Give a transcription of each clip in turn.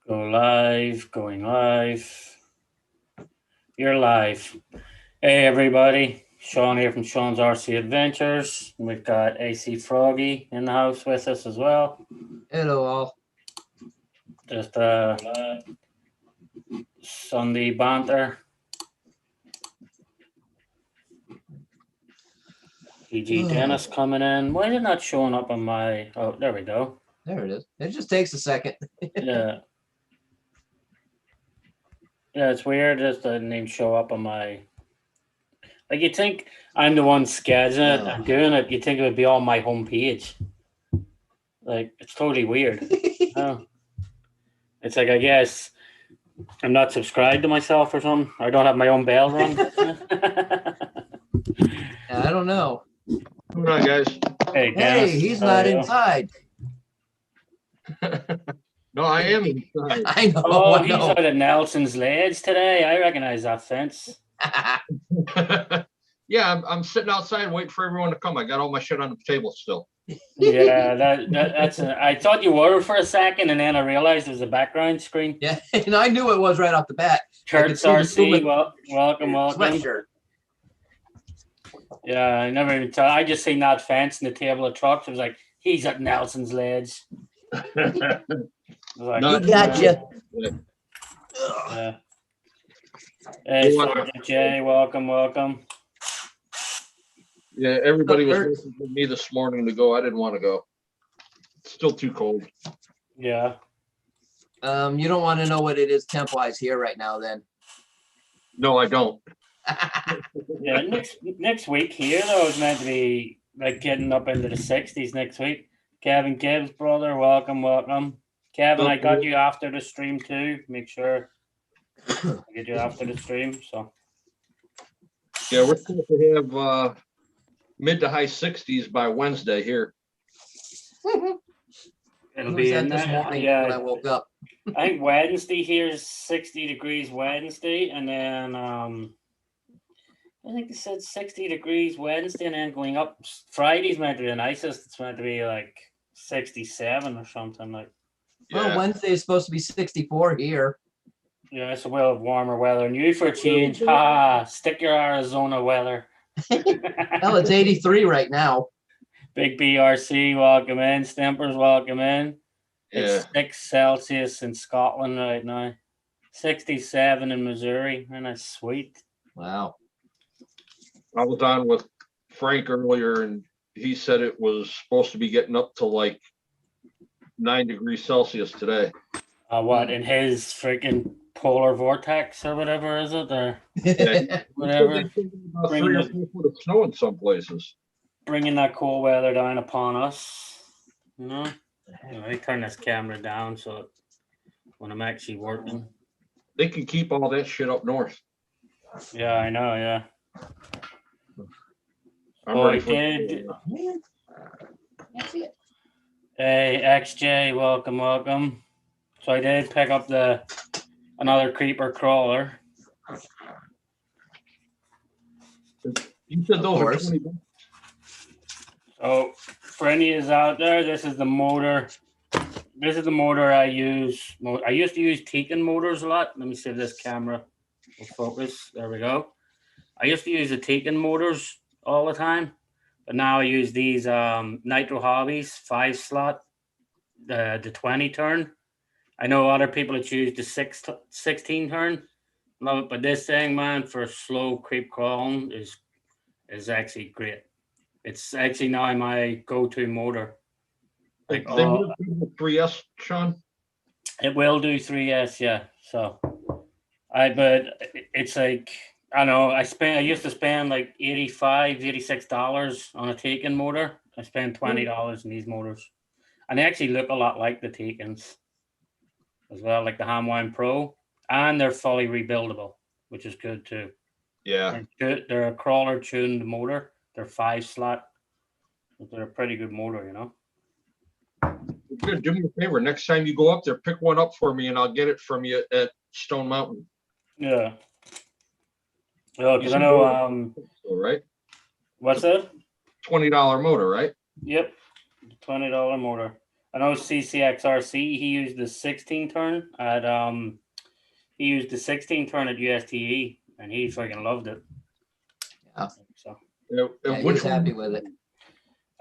Go live, going live. You're live. Hey, everybody. Sean here from Sean's RC Adventures. We've got AC Froggy in the house with us as well. Hello, all. Just Sunday banter. PG Dennis coming in. Why is it not showing up on my... Oh, there we go. There it is. It just takes a second. Yeah. Yeah, it's weird. Just didn't even show up on my... Like, you think I'm the one scheduling it and doing it, you think it would be on my homepage. Like, it's totally weird. Oh. It's like, I guess I'm not subscribed to myself or something. I don't have my own bell rung. I don't know. Come on, guys. Hey, Dennis, he's not inside. No, I am inside. I know. Oh, he's out at Nelson's Ledge today. I recognize that fence. Yeah, I'm sitting outside waiting for everyone to come. I got all my shit on the table still. Yeah, that's. I thought you were for a second, and then I realized it was a background screen. Yeah, and I knew it was right off the bat. Kurt's RC, welcome. Sweatshirt. Yeah, I never even thought. I just seen that fence and the table of trucks. I was like, he's at Nelson's Ledge. Like, he got you. Yeah. Hey, Sergeant Jay, welcome. Yeah, everybody was waiting for me this morning to go. I didn't want to go. It's still too cold. Yeah. You don't want to know what it is temp-wise here right now, then. No, I don't. Yeah, next week here though is meant to be like getting up into the 60s next week. Kevin Gibbs, brother, welcome. Kevin, I got you after the stream too. Make sure I get you after the stream. So yeah, we're supposed to have mid to high 60s by Wednesday here. it'll be in this morning when I woke up. I think Wednesday here is 60 degrees Wednesday, and then I think they said 60 degrees Wednesday, and then going up. Friday's meant to be the nicest. It's meant to be like 67 or something like. Yeah. Well, Wednesday is supposed to be 64 here. Yeah, so we'll have warmer weather. New for a change. Stick your Arizona weather. Well, it's 83 right now. Big BRC, welcome in. Stempers, welcome in. Yeah. It's 6 Celsius in Scotland right now. 67 in Missouri. And that's sweet. Wow. I was on with Frank earlier, and he said it was supposed to be getting up to like 9 degrees Celsius today. What, in his freaking polar vortex or whatever is it? Or yeah, whatever. About 3 or 4 foot of snow in some places. Bringing that cold weather down upon us. You know? Let me turn this camera down so when I'm actually working. They can keep all that shit up north. Yeah, I know, yeah. I'm Hey, XJ, welcome. So I did pick up another creeper crawler. You said those are 20 bucks. So for any of you out there, this is the motor. This is the motor I use. I used to use Tekin motors a lot. Let me see if this camera will focus. There we go. I used to use the Tekin motors all the time, but now I use these Nitro Hobbies 5-slot, the 20 turn. I know other people that choose the 16 turn. Love it, but this thing, man, for slow creep crawling is actually great. It's actually now my go-to motor. Like, they will do 3S, Sean. It will do 3S, yeah. So, but it's like, I don't know. I used to spend like $86 on a Tekin motor. I spend $20 in these motors, and they actually look a lot like the Tekins as well, like the Hamwine Pro, and they're fully rebuildable, which is good too. Yeah, they're a crawler tuned motor. They're 5-slot. They're a pretty good motor, you know. Good. Do me a favor. Next time you go up there, pick one up for me, and I'll get it from you at Stone Mountain. Yeah. Yeah, because I know. Right. What's that? $20 motor, right? Yep. $20 motor. I know CCXRC, he used the 16 turn at he used the 16 turn at USTE and he freaking loved it. Yeah. So Yeah, Yeah, which he's happy one? with it.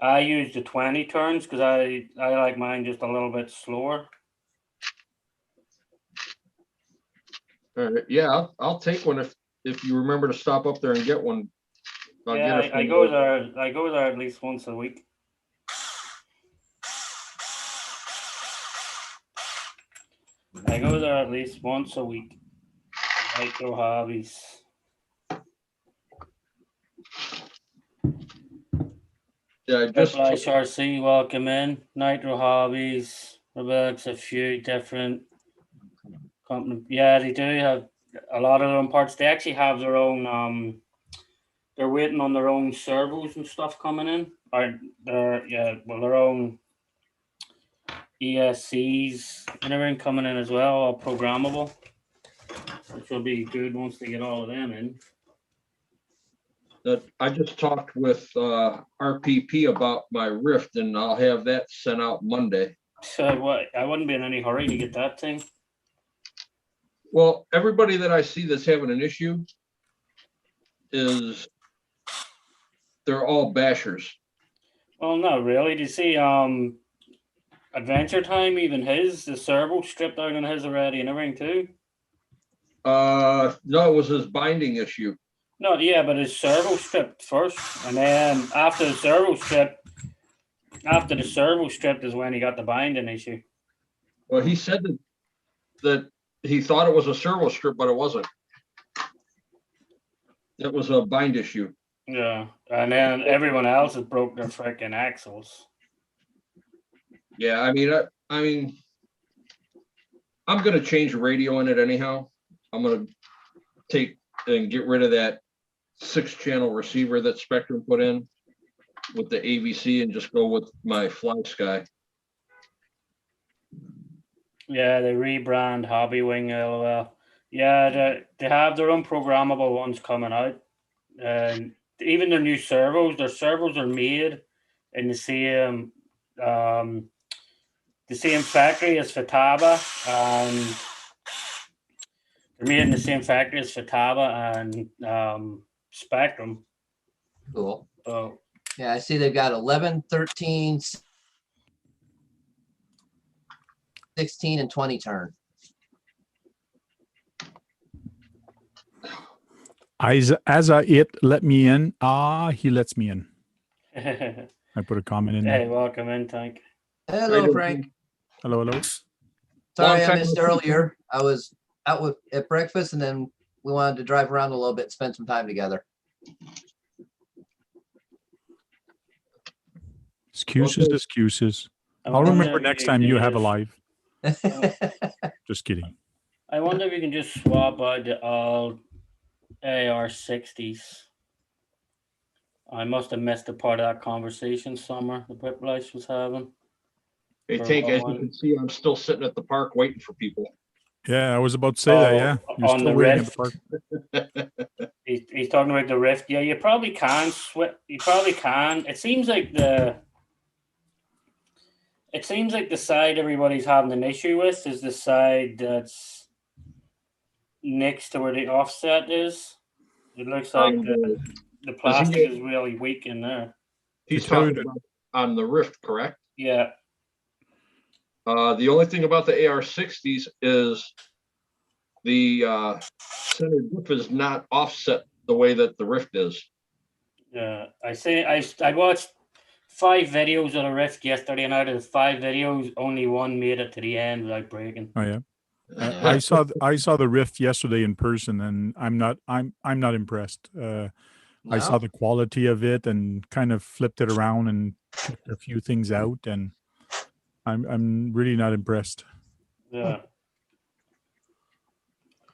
I used the 20 turns because I like mine just a little bit slower. All right, yeah, I'll take one if you remember to stop up there and get one. I'll Yeah, get it I from go you. there. I go there at least once a week. I go there at least once a week. Nitro Hobbies. Yeah, I just Triple HRC, welcome in. Nitro Hobbies. Rebec's a few different companies. Yeah, they do have a lot of their own parts. They actually have their own. They're waiting on their own servos and stuff coming in. Or their own ESCs and everything coming in as well, all programmable. Which will be good once they get all of them in. that I just talked with RPP about my Rift, and I'll have that sent out Monday. So what? I wouldn't be in any hurry to get that thing. Well, everybody that I see that's having an issue is they're all bashers. Well, not really. Do you see Adventure Time, even the servo stripped out on his already and everything too? No, it was his binding issue. No, yeah, but his servo stripped first, and then after the servo stripped is when he got the binding issue. Well, he said that he thought it was a servo strip, but it wasn't. It was a bind issue. Yeah, and then everyone else has broke their freaking axles. Yeah, I mean, I'm gonna change the radio in it anyhow. I'm gonna take and get rid of that 6-channel receiver that Spectrum put in with the AVC and just go with my Fly Sky. Yeah, they rebrand Hobby Wing. LOL. Yeah, they have their own programmable ones coming out, and even their new servos. Their servos are made in um, the same factory as Futaba, and they're made in the same factory as Futaba and Spectrum. Cool. So Yeah, I see they've got 11, 13, 16, and 20 turn. It let me in. He lets me in. hey, I put a comment in there. welcome in, Tank. Hello, Frank. Hello, hello. Sorry I time missed no see. earlier. I was out at breakfast, and then we wanted to drive around a little bit, spend some time together. Excuses, Okay. excuses. I I'll wonder remember if next you time can you have a just- live. Just kidding. I wonder if you can just swap out the old AR-60s. I must have missed a part of that conversation somewhere the Whiplash was having. Hey, For Tank, as you one. can see, I'm still sitting at the park waiting for people. Yeah, I was about to say that. Yeah, you're on still the waiting Rift. at the park. He's talking about the Rift. Yeah, you probably can You probably can. It seems like the side everybody's having an issue with is the side that's next to where the offset is. It looks like the plastic is really weak in there. He's To tell you talking about on the Rift, correct? Yeah. The only thing about the AR-60s is the center diff is not offset the way that the Rift is. Yeah. I watched 5 videos of the Rift yesterday, and out of the 5 videos, only one made it to the end without breaking. Oh yeah. I saw the Rift yesterday in person, and I'm not impressed. I saw the quality of it and kind of flipped it around and took a few things out, and I'm really not impressed. Yeah.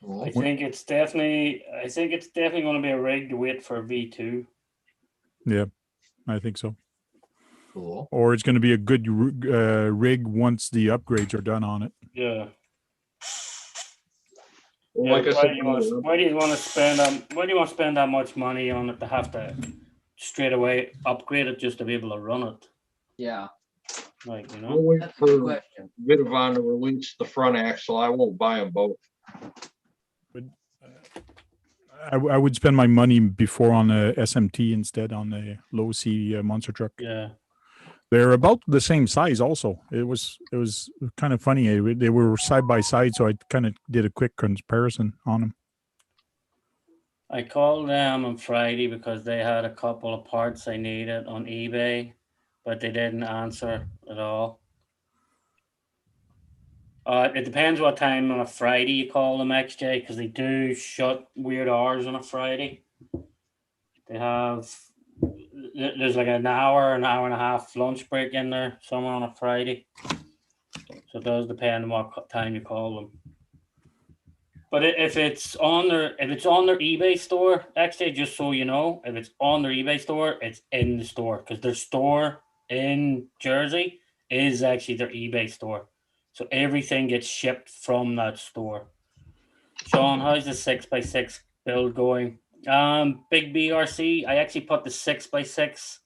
Cool. I think it's definitely going to be a rig to wait for V2. Yeah, I think so. Cool. Or it's going to be a good rig once the upgrades are done on it. Yeah. Well, like I said, Why do you want to spend that much money on it to have to straight away upgrade it just to be able to run it? Yeah. Like, you I'll know, wait That's a good for question. Vidavon to release the front axle. I won't buy them both. I would spend my money before on a SMT instead on a low C monster truck. yeah. They're about the same size. Also, it was kind of funny. They were side by side, so I kind of did a quick comparison on them. I called them on Friday because they had a couple of parts I needed on eBay, but they didn't answer at all. It depends what time on a Friday you call them, XJ, because they do shut weird hours on a Friday. They have there's like an hour and a half lunch break in there somewhere on a Friday. So it does depend on what time you call them. But if it's on their eBay store, XJ, just so you know, if it's on their eBay store, it's in the store because their store in Jersey is actually their eBay store. So everything gets shipped from that store. Sean, how's the 6x6 build going? Big BRC. I actually put the 6x6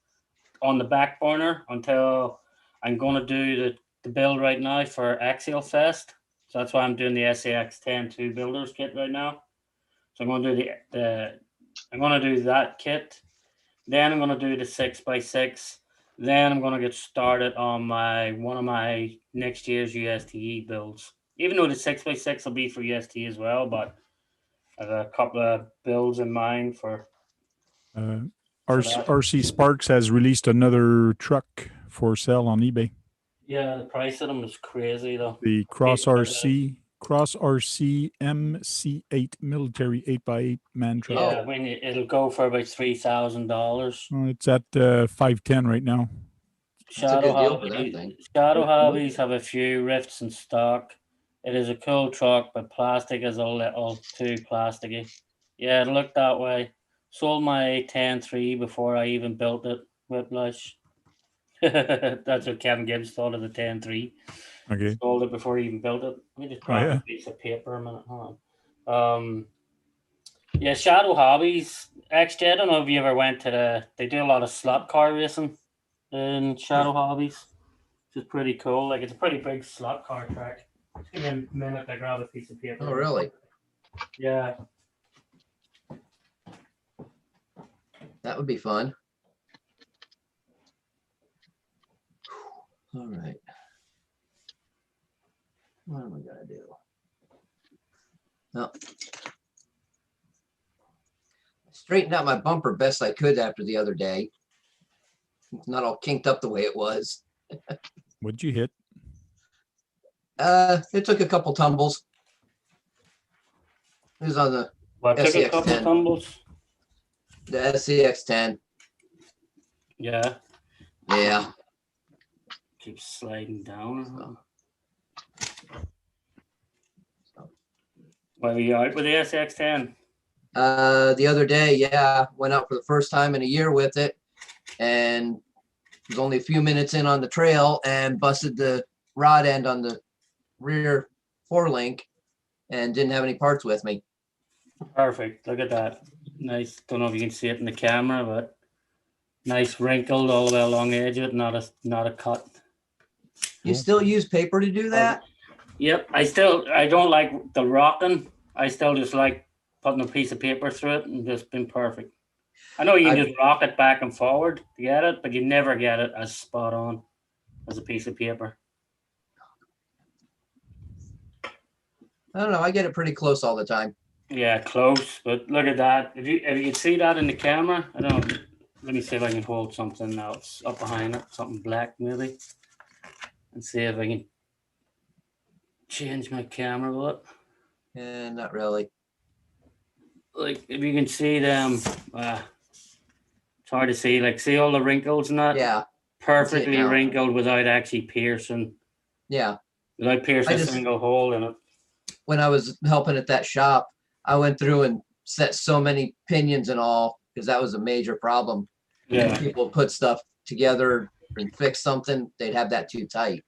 on the back burner until I'm gonna do the build right now for Axial Fest. So that's why I'm doing the SAX 10-2 builders kit right now. So I'm gonna do I'm gonna do that kit. Then I'm gonna do the 6x6. Then I'm gonna get started on one of my next year's USTE builds. Even though the 6x6 will be for UST as well, but I have a couple of builds in mind for that. RC Sparks has released another truck for sale on eBay. Yeah, the price of them is crazy though. The Cross RC MC8 military 8x8 man truck. Yeah, I mean it'll go for about $3,000. It's at 510 right now. That's a good deal for that thing. Shadow Hobbies have a few rifts in stock. It is a cool truck, but plastic is a little too plasticky. Yeah, it looked that way. Sold my 10-3 before I even built it. Whiplash. That's what Kevin Gibbs thought of the 10-3. Okay. Sold it before he even built it. Let me just grab a piece of paper a minute. Hold on. Yeah, Shadow Hobbies. XJ, I don't know if you ever went to they do a lot of slot car racing in Shadow Hobbies. Which is pretty cool. Like, it's a pretty big slot car track. Just give me a minute to grab a piece of paper. Oh, really? Yeah. That would be fun. All right. What am I gonna do? No. I straightened out my bumper best I could after the other day. It's not all kinked up the way it was. What'd you hit? It took a couple tumbles. It was on the What took a SCX couple 10. tumbles? The SCX 10. Yeah. Yeah. Keeps sliding down. Well, you out with the SX10? The other day, yeah, went out for the first time in a year with it, and was only a few minutes in on the trail and busted the rod end on the rear forelink and didn't have any parts with me. Perfect. Look at that. Nice. Don't know if you can see it in the camera, but nice wrinkled all the way along the edge of it. Not a cut. You still use paper to do that? Yep. I don't like the rocking. I still just like putting a piece of paper through it and just been perfect. I know you can just rock it back and forward to get it, but you never get it as spot on as a piece of paper. I don't know. I get it pretty close all the time. Yeah, close. But look at that. If you can see that in the camera, I don't know. Let me see if I can hold something else up behind it, something black maybe, and see if I can change my camera a bit. Not really. Like if you can see them, it's hard to see. Like see all the wrinkles and that. Yeah. Perfectly wrinkled without actually piercing. Yeah. Without piercing a single hole in it. When I was helping at that shop, I went through and set so many pinions and all because that was a major problem. Yeah. When people put stuff together and fix something, they'd have that too tight.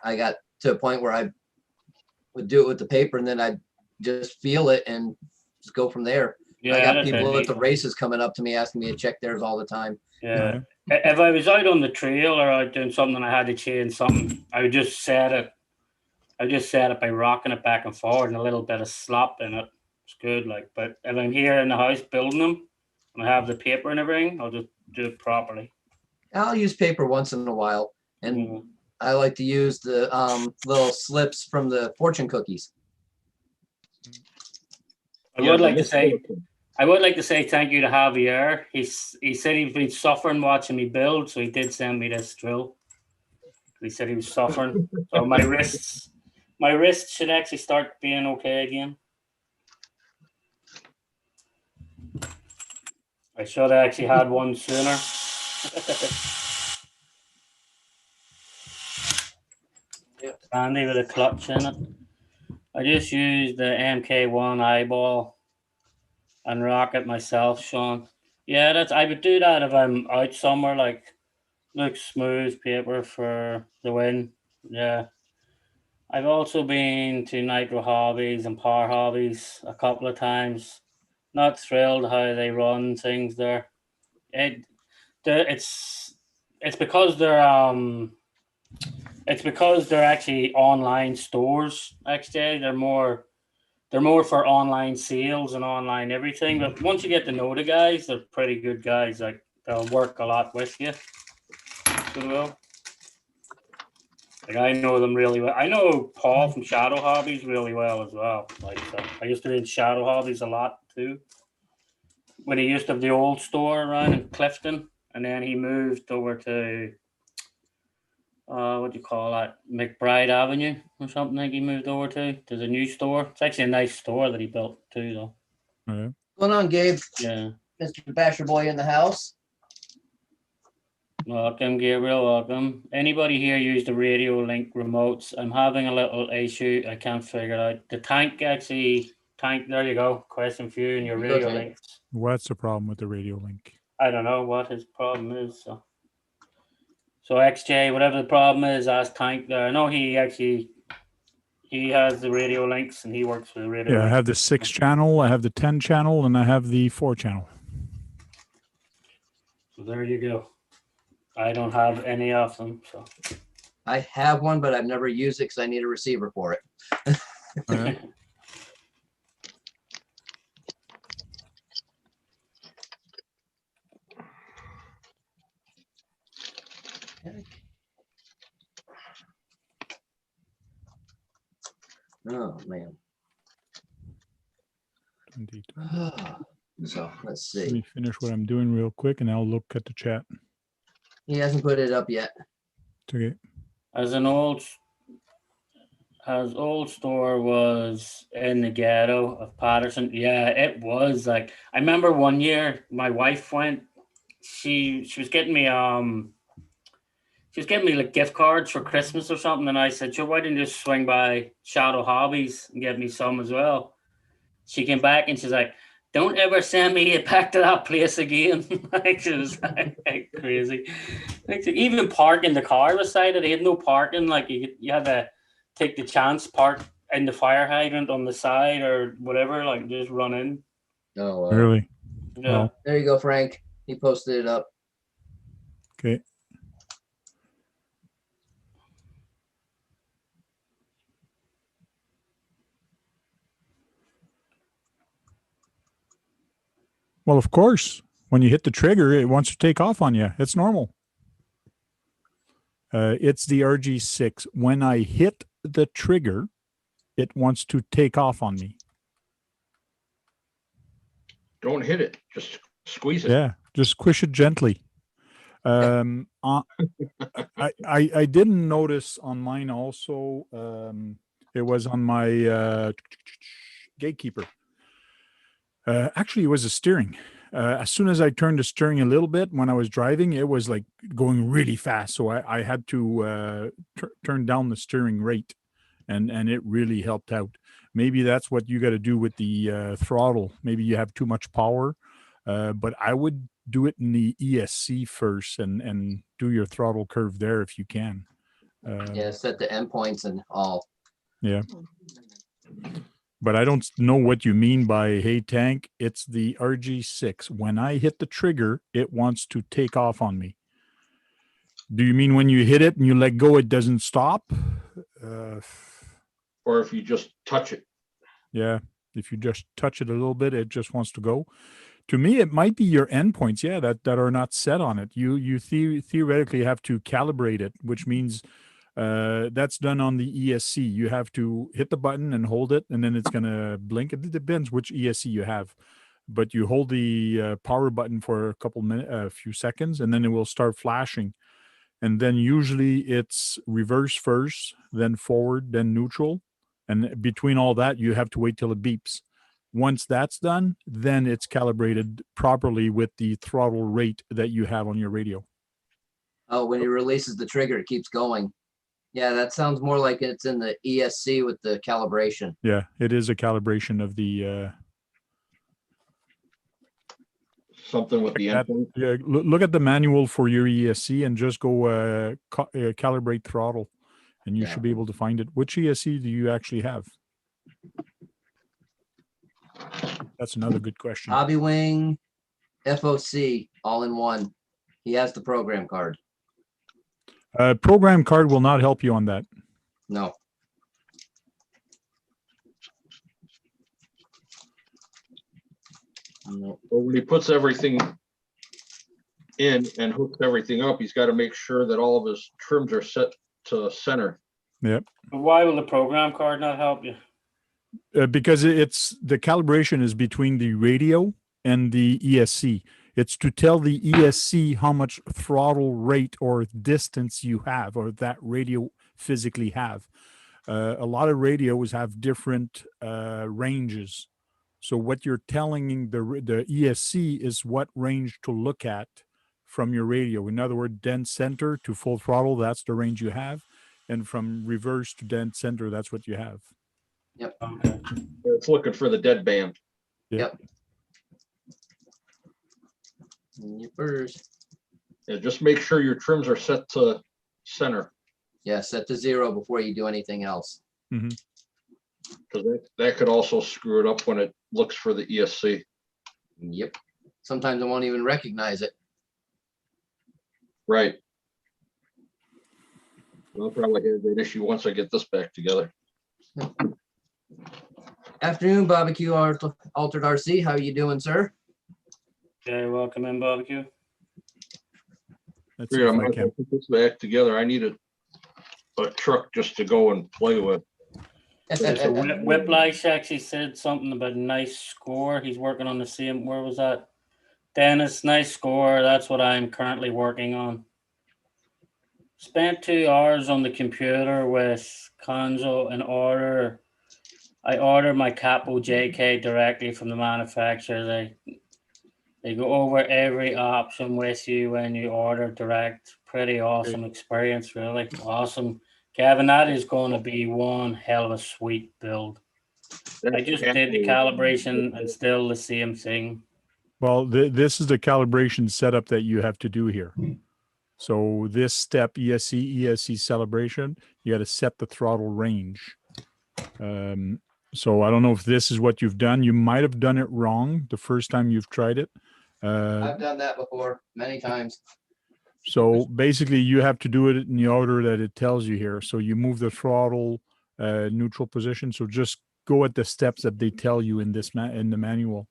I got to a point where I would do it with the paper and then I'd just feel it and just go from there. Yeah, I got that's people it. at the races coming up to me asking me to check theirs all the time. Yeah. If I was out on the trail or out doing something and I had to change something, I would just set it. I just set it by rocking it back and forward and a little bit of slop in it. It's good. Like, but if I'm here in the house building them and I have the paper and everything, I'll just do it properly. I'll use paper once in a while, and Mm. I like to use the little slips from the fortune cookies. I Yeah, would the like to little say silicone. I would like to say thank you to Javier. He said he's been suffering watching me build, so he did send me this drill. He said he was suffering. So my wrists should actually start being okay again. I should have actually had one sooner. Yep. Handy with a clutch in it. I just used the MK1 eyeball and rock it myself, Sean. Yeah, I would do that if I'm out somewhere, like looks smooth paper for the win. Yeah. I've also been to Nitro Hobbies and Power Hobbies a couple of times. Not thrilled how they run things there. It it's it's because they're actually online stores. Actually, they're more for online sales and online everything. But once you get to know the guys, they're pretty good guys. Like they'll work a lot with you. So well. Like I know them really well. I know Paul from Shadow Hobbies really well as well. Like I used to be in Shadow Hobbies a lot too. When he used to have the old store around in Clifton, and then he moved over to what do you call that, McBride Avenue or something. Like he moved over to. There's a new store. It's actually a nice store that he built too, though. Yeah. What's going on, Gabe? Yeah. Mr. Basher Boy in the house. Welcome, Gabriel. Welcome. Anybody here use the Radio Link remotes? I'm having a little issue. I can't figure it out. The tank. There you go. Question for you and your Here you go, radio Tank. links. What's the problem with the radio link? I don't know what his problem is. So XJ, whatever the problem is, ask Tank there. I know he has the radio links and he works with the radio. Yeah, I links. have the 6 channel, I have the 10 channel, and I have the 4 channel. So there you go. I don't have any of them. So I have one, but I've never used it because I need a receiver for it. Yeah. Oh man. 22. So let's Let see. me finish what I'm doing real quick, and I'll look at the chat. He hasn't put it up yet. It's okay. as old store was in the ghetto of Patterson. Yeah, it was like I remember one year my wife went. She was getting me like gift cards for Christmas or something, and I said, "Sure, why didn't you just swing by Shadow Hobbies and get me some as well?" She came back and she's like, "Don't ever send me back to that place again." Like it was like crazy. Like even parking the car beside it, they had no parking. Like you had to take the chance, park in the fire hydrant on the side or whatever. Like just run in. Oh, wow. Really? Yeah. Wow. There you go, Frank. He posted it up. Okay. Well, of course, when you hit the trigger, it wants to take off on you. It's normal. It's the RG6. When I hit the trigger, it wants to take off on me. Don't hit it. Just squeeze it. Yeah, just squish it gently. I didn't notice on mine also. It was on my gatekeeper. Actually, it was a steering. As soon as I turned the steering a little bit when I was driving, it was like going really fast. So I had to turn down the steering rate, and it really helped out. Maybe that's what you got to do with the throttle. Maybe you have too much power, but I would do it in the ESC first and do your throttle curve there if you can. Yeah, set the endpoints and all. Yeah. but I don't know what you mean by hey tank. It's the RG6. When I hit the trigger, it wants to take off on me. Do you mean when you hit it and you let go, it doesn't stop? Or if you just touch it. Yeah, if you just touch it a little bit, it just wants to go. To me, it might be your endpoints, yeah, that are not set on it. You theoretically have to calibrate it, which means that's done on the ESC. You have to hit the button and hold it, and then it's gonna blink. It depends which ESC you have, but you hold the power button for a couple minutes, a few seconds, and then it will start flashing. And then usually it's reverse first, then forward, then neutral, and between all that, you have to wait till it beeps. Once that's done, then it's calibrated properly with the throttle rate that you have on your radio. Oh, when he releases the trigger, it keeps going. Yeah, that sounds more like it's in the ESC with the calibration. Yeah, it is a calibration of the Something with the that- endpoint. yeah, look at the manual for your ESC and just go calibrate throttle, and you Yeah. should be able to find it. Which ESC do you actually have? That's another good question. Hobby Wing, FOC, all in one. He has the program card. Program card will not help you on that. No. No. But when he puts everything in and hooks everything up, he's got to make sure that all of his trims are set to center. But why will the program card not help you? Because it's the calibration is between the radio and the ESC. It's to tell the ESC how much throttle rate or distance you have, or that radio physically have. A lot of radios have different ranges. So what you're telling the ESC is what range to look at from your radio. In other words, dead center to full throttle, that's the range you have. And from reverse to dead center, that's what you have. Okay. It's looking for the dead band. Yep. Yippers. Yeah, just make sure your trims are set to center, Yeah, set to 0 before you do anything else. because that could also screw it up when it looks for the ESC. Yep. Sometimes I won't even recognize it. Right. I'll probably have that issue once I get this back together. Afternoon, Barbecue Altered RC. How you doing, sir? Okay, welcome in, barbecue. Let's see Figured I if might I as well can. put this back together. I need a truck just to go and play with. So Whiplash actually said something about a nice score. He's working on the same. Where was that? Dennis, nice score. That's what I'm currently working on. Spent 2 hours on the computer with Conzo and order. I ordered my Capo JK directly from the manufacturer. They go over every option with you when you order direct. Pretty awesome experience, really awesome. Kevin, that is going to be one hell of a sweet build. I just did the calibration and still the same thing. Well, this is the calibration setup that you have to do here. So this step, ESC celebration, you got to set the throttle range. So I don't know if this is what you've done. You might have done it wrong the first time you've tried it. I've done that before many times. So basically you have to do it in the order that it tells you here. So you move the throttle neutral position. So just go at the steps that they tell you in this in the manual.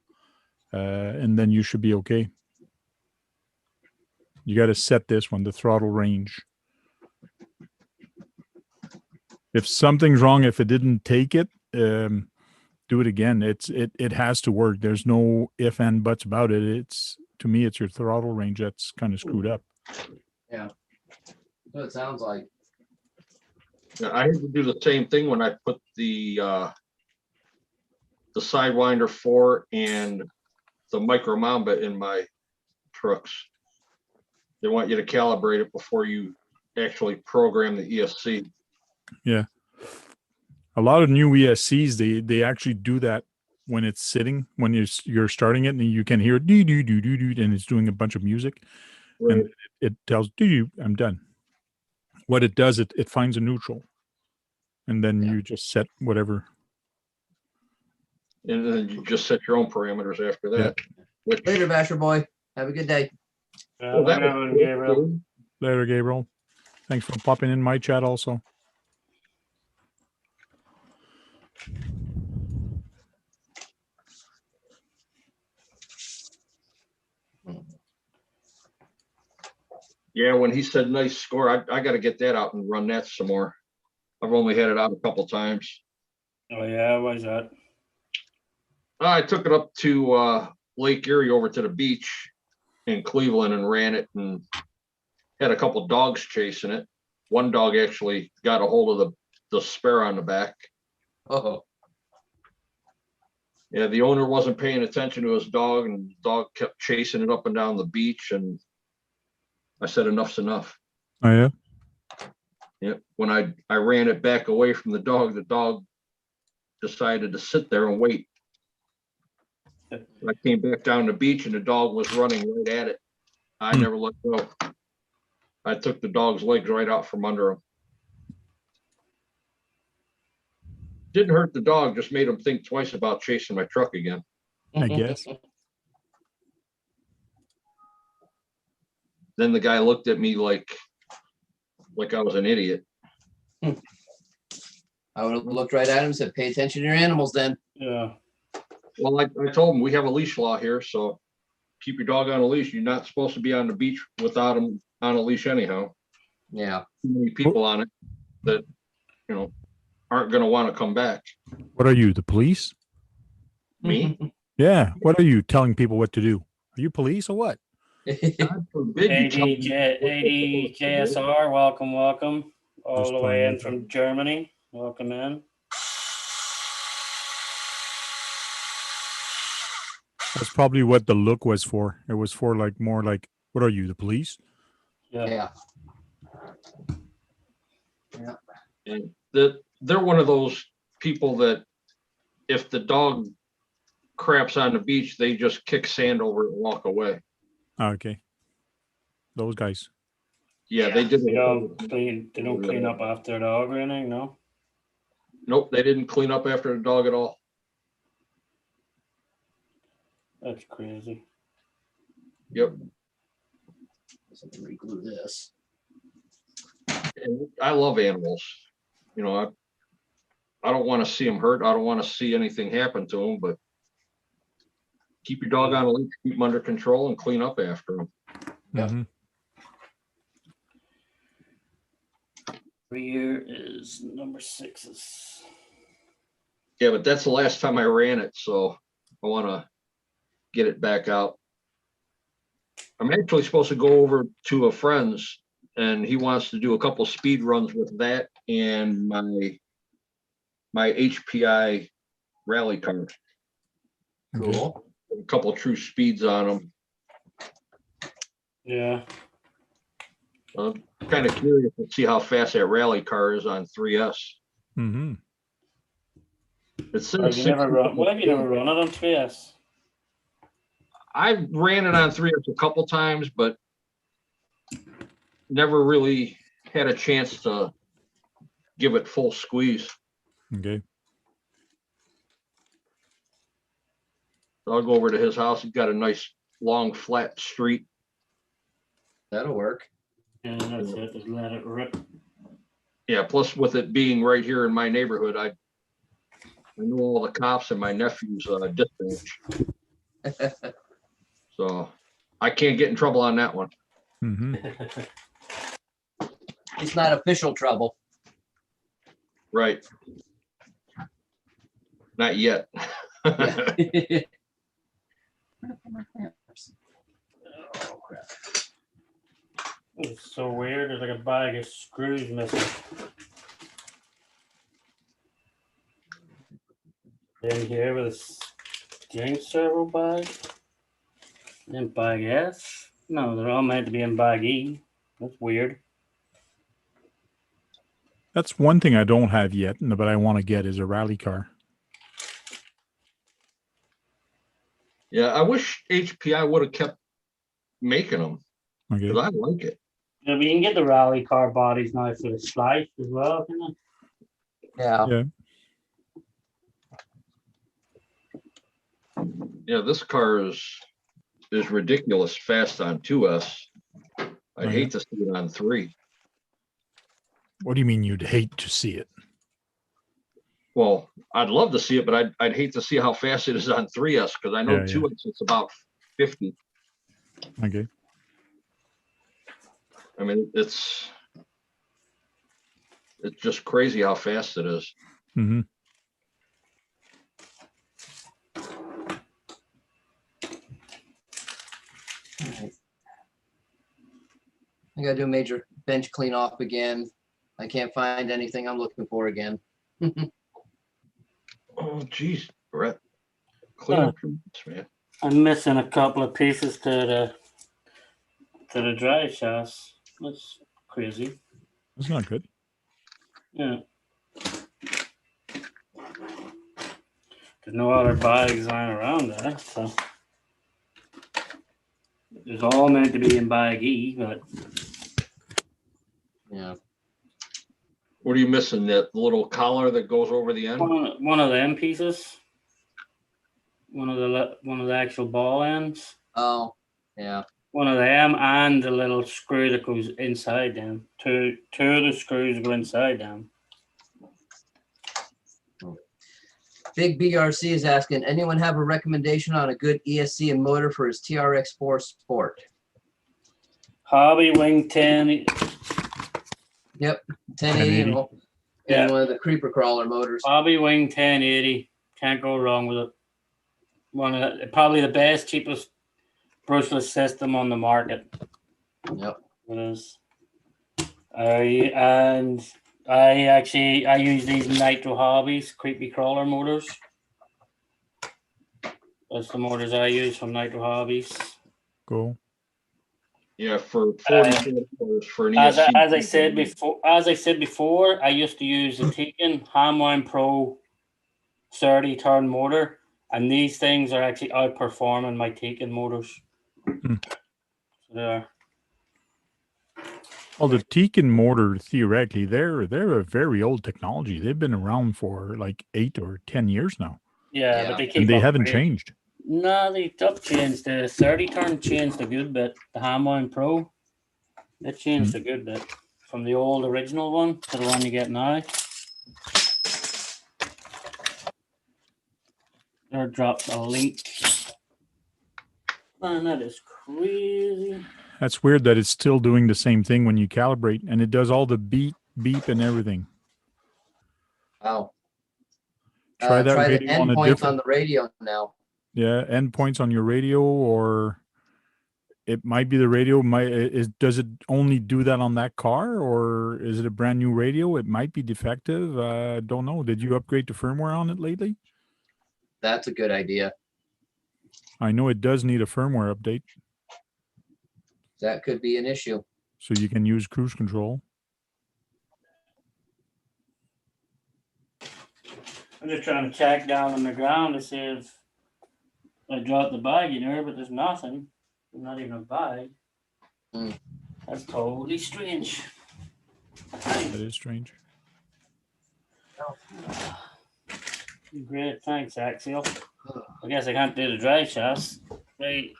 And then you should be okay. You got to set this one, the throttle range. If something's wrong, if it didn't take it, do it again. It has to work. There's no if and buts about it. It's, to me, it's your throttle range that's kind of screwed up. Yeah. That's what it sounds like. Yeah, I had to do the same thing when I put the Sidewinder 4 and the Micro Mamba in my trucks. They want you to calibrate it before you actually program the ESC. Yeah. A lot of new ESCs, they actually do that when it's sitting, when you're starting it, and you can hear doo doo doo doo doo, and it's doing a bunch of music, Right. and it tells doo, I'm done. What it does, it finds a neutral, and then Yeah. you just set whatever. And then you just set your own parameters after that. Which, Later, Basher boy. Have a good day. well, that Later, was Gabriel. cool. Later, Gabriel. Thanks for popping in my chat also. Yeah, when he said nice score, I got to get that out and run that some more. I've only had it out a couple times. Oh yeah, why is that? I took it up to Lake Erie over to the beach in Cleveland and ran it and had a couple dogs chasing it. One dog actually got a hold of the spare on the back. Oh, Yeah, the owner wasn't paying attention to his dog and the dog kept chasing it up and down the beach. And I said, enough's enough. Oh yeah. Yeah, when I ran it back away from the dog decided to sit there and wait. I came back down the beach and the dog was running right at it. I never let go. I took the dog's legs right out from under him. Didn't hurt the dog, just made him think twice about chasing my truck again. I guess. Then the guy looked at me like I was an idiot. I would have looked right at him and said, pay attention to your animals then. Yeah. Well, I told him we have a leash law here, so keep your dog on a leash. You're not supposed to be on the beach without him on a leash anyhow. Yeah. Too many people on it that, aren't going to want to come back. What are you, the police? Me? Yeah. What are you telling people what to do? Are you police or what? God forbid you tell me what to do. ADJSR, welcome. All Just the way in fine. from Germany. Welcome in. That's probably what the look was for. It was for like more like, what are you, the police? Yeah. Yeah. And they're one of those people that if the dog craps on the beach, they just kick sand over it and walk away. Okay. Those guys. Yeah, they did. They don't clean up after the dog or anything, no? Nope, they didn't clean up after the dog at all. That's crazy. Yep. So let me reglue this. And I love animals. I don't want to see them hurt. I don't want to see anything happen to them, but keep your dog on a leash, keep them under control and clean up after them. Yeah. Mhm. Rear is number 6's. Yeah, but that's the last time I ran it, so I want to get it back out. I'm actually supposed to go over to a friend's and he wants to do a couple speed runs with that and my HPI rally car. Cool. A couple true speeds on them. Yeah. I'm kind of curious to see how fast that rally car is on 3S. Mm-hmm. It says Have you never 60. run? Why have you never run it on 3S? I ran it on 3S a couple times, but never really had a chance to give it full squeeze. Okay. So I'll go over to his house. He's got a nice long flat street. That'll work. And that's it. Just let it rip. Yeah, plus with it being right here in my neighborhood, I know all the cops and my nephew's dispatch. So I can't get in trouble on that one. Mm-hmm. It's not official trouble. Right. Not yet. Yeah. Oh, crap. It's so weird. There's like a bag of screws missing. In here with a string servo bag. In bag S. No, they're all meant to be in bag E. That's weird. That's one thing I don't have yet, but I want to get is a rally car. Yeah, I wish HPI would have kept making them Okay. because I like it. Yeah, we can get the rally car bodies now for the slice as well, can Yeah. Yeah. Yeah, this car is ridiculous fast on 2S. I'd Oh, hate to see it on 3. What do you mean you'd hate to see it? Well, I'd love to see it, but I'd hate to see how fast it is on 3S because I know Yeah, yeah. 2S it's about 50. Okay. I mean, it's just crazy how fast it is. Mm-hmm. All right. I gotta do a major bench clean off again. I can't find anything I'm looking for again. Oh, geez, Brett. Clean up your mess, man. I'm missing a couple of pieces to the drive shafts. That's crazy. That's not good. Yeah. There's no other bags lying around there, so it's all meant to be in bag E, but Yeah. What are you missing? That little collar that goes over the end? one of them pieces, one of the actual ball ends, Oh, yeah. one of them, and the little screw that goes inside them. Two of the screws go inside them. Big BRC is asking, anyone have a recommendation on a good ESC and motor for his TRX4 Sport? Hobby Wing 10. Yep, 1080 and, Yeah. one of the creeper crawler motors. Hobby Wing 1080. Can't go wrong with it. Probably the best, cheapest brushless system on the market. Yep. It is. I use these Nitro Hobbies creepy crawler motors. That's the motors I use from Nitro Hobbies. Go. Yeah, for $44 for an As ESC. I said before, I used to use the Tekin Hamline Pro 30-turn motor, and these things are actually outperforming my Tekin motors. Hmm. So they are. Well, the Tekin motor, theoretically, they're a very old technology. They've been around for like 8 or 10 years now, Yeah, Yeah. but they keep and they haven't upgrading. changed. No, they up changed. The 30-turn changed a good bit. The Hamline Pro, it changed a good bit from the old original one to the one you get now. There dropped a link. Man, that is crazy. That's weird that it's still doing the same thing when you calibrate, and it does all the beep and everything. Wow. Try that Try the radio on a endpoints different. on the radio now. Yeah, endpoints on your radio, or it might be the radio. Does it only do that on that car, or is it a brand new radio? It might be defective. Don't know. Did you upgrade the firmware on it lately? That's a good idea. I know it does need a firmware update, That could be an issue. so you can use cruise control. I'm just trying to check down on the ground to see if I dropped the bag in there, but there's nothing. Not even a bag. Hmm. That's totally strange. That is strange. Great, thanks, Axial. I guess I can't do the drive shafts. Right.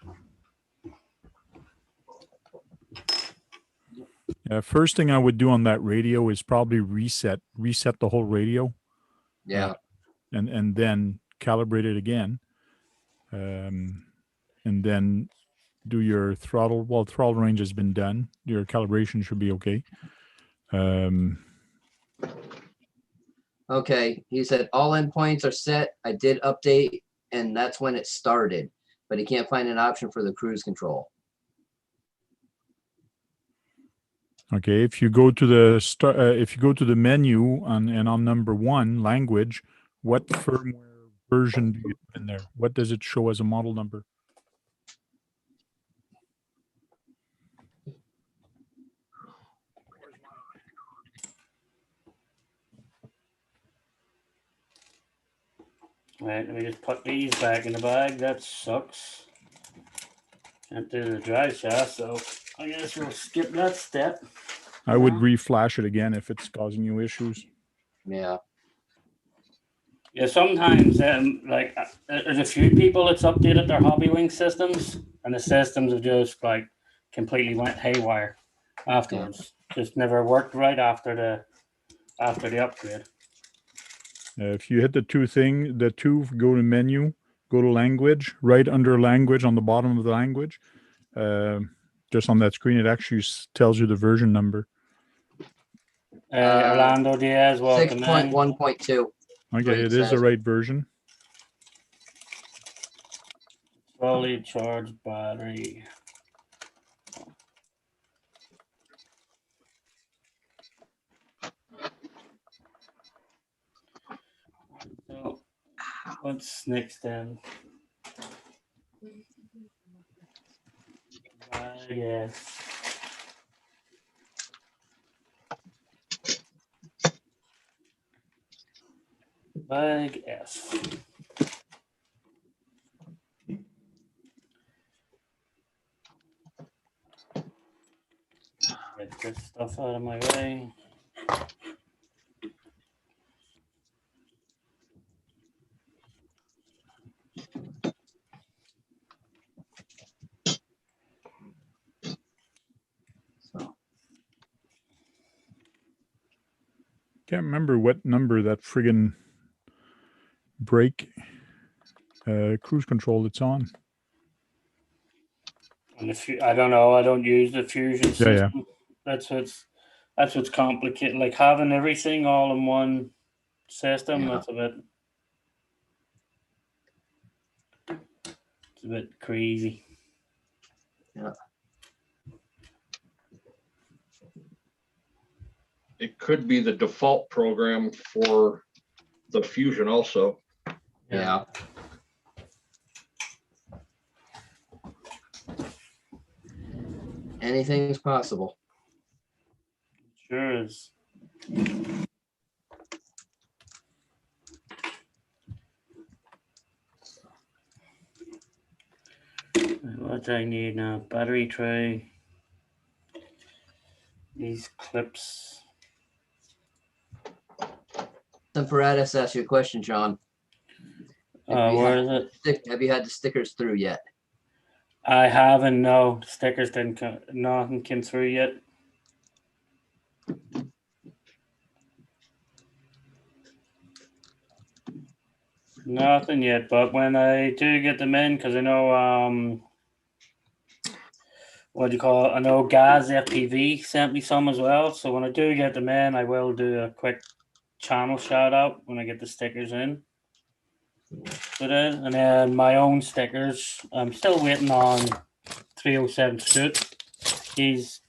First thing I would do on that radio is probably reset the whole radio. Yeah. And then calibrate it again, and then do your throttle. Well, throttle range has been done. Your calibration should be okay. Okay. He said all endpoints are set. I did update, and that's when it started, but he can't find an option for the cruise control. Okay, if you go to the menu and on number 1, language, what firmware version do you have in there? What does it show as a model number? Right, let me just put these back in the bag. That sucks. Can't do the drive shaft, so I guess we'll skip that step. I would reflash it again if it's causing you issues. Yeah. Yeah, sometimes there's a few people that's updated their Hobbywing systems, and the systems have just like completely went haywire afterwards. Just never worked right after the upgrade. If you hit the two, go to menu, go to language, right under language on the bottom of the language. Just on that screen, it actually tells you the version number. Orlando Diaz, welcome in. 6.1.2. Okay, it is the right version. Fully charged battery. So, what's next then? Yes. Big S. Get this stuff out of my way. Can't remember what number that friggin' brake cruise control it's on. And I don't know. I don't use the fusion system. Yeah. That's what's complicated. Like having everything all in one system. Yeah. That's a bit crazy. Yeah. It could be the default program for the Fusion also. Yeah. Anything's possible. Sure is. What I need now? Battery tray. These clips. Apparatus asked you a question, John. Where is it? Have you had the stickers through yet? I haven't. No, stickers didn't come. Nothing came through yet. Nothing yet. But when I do get them in, because I know what do you call it? I know Gaz FPV sent me some as well. So when I do get them in, I will do a quick channel shout out when I get the stickers in. And then my own stickers, I'm still waiting on 307 Stoot. He's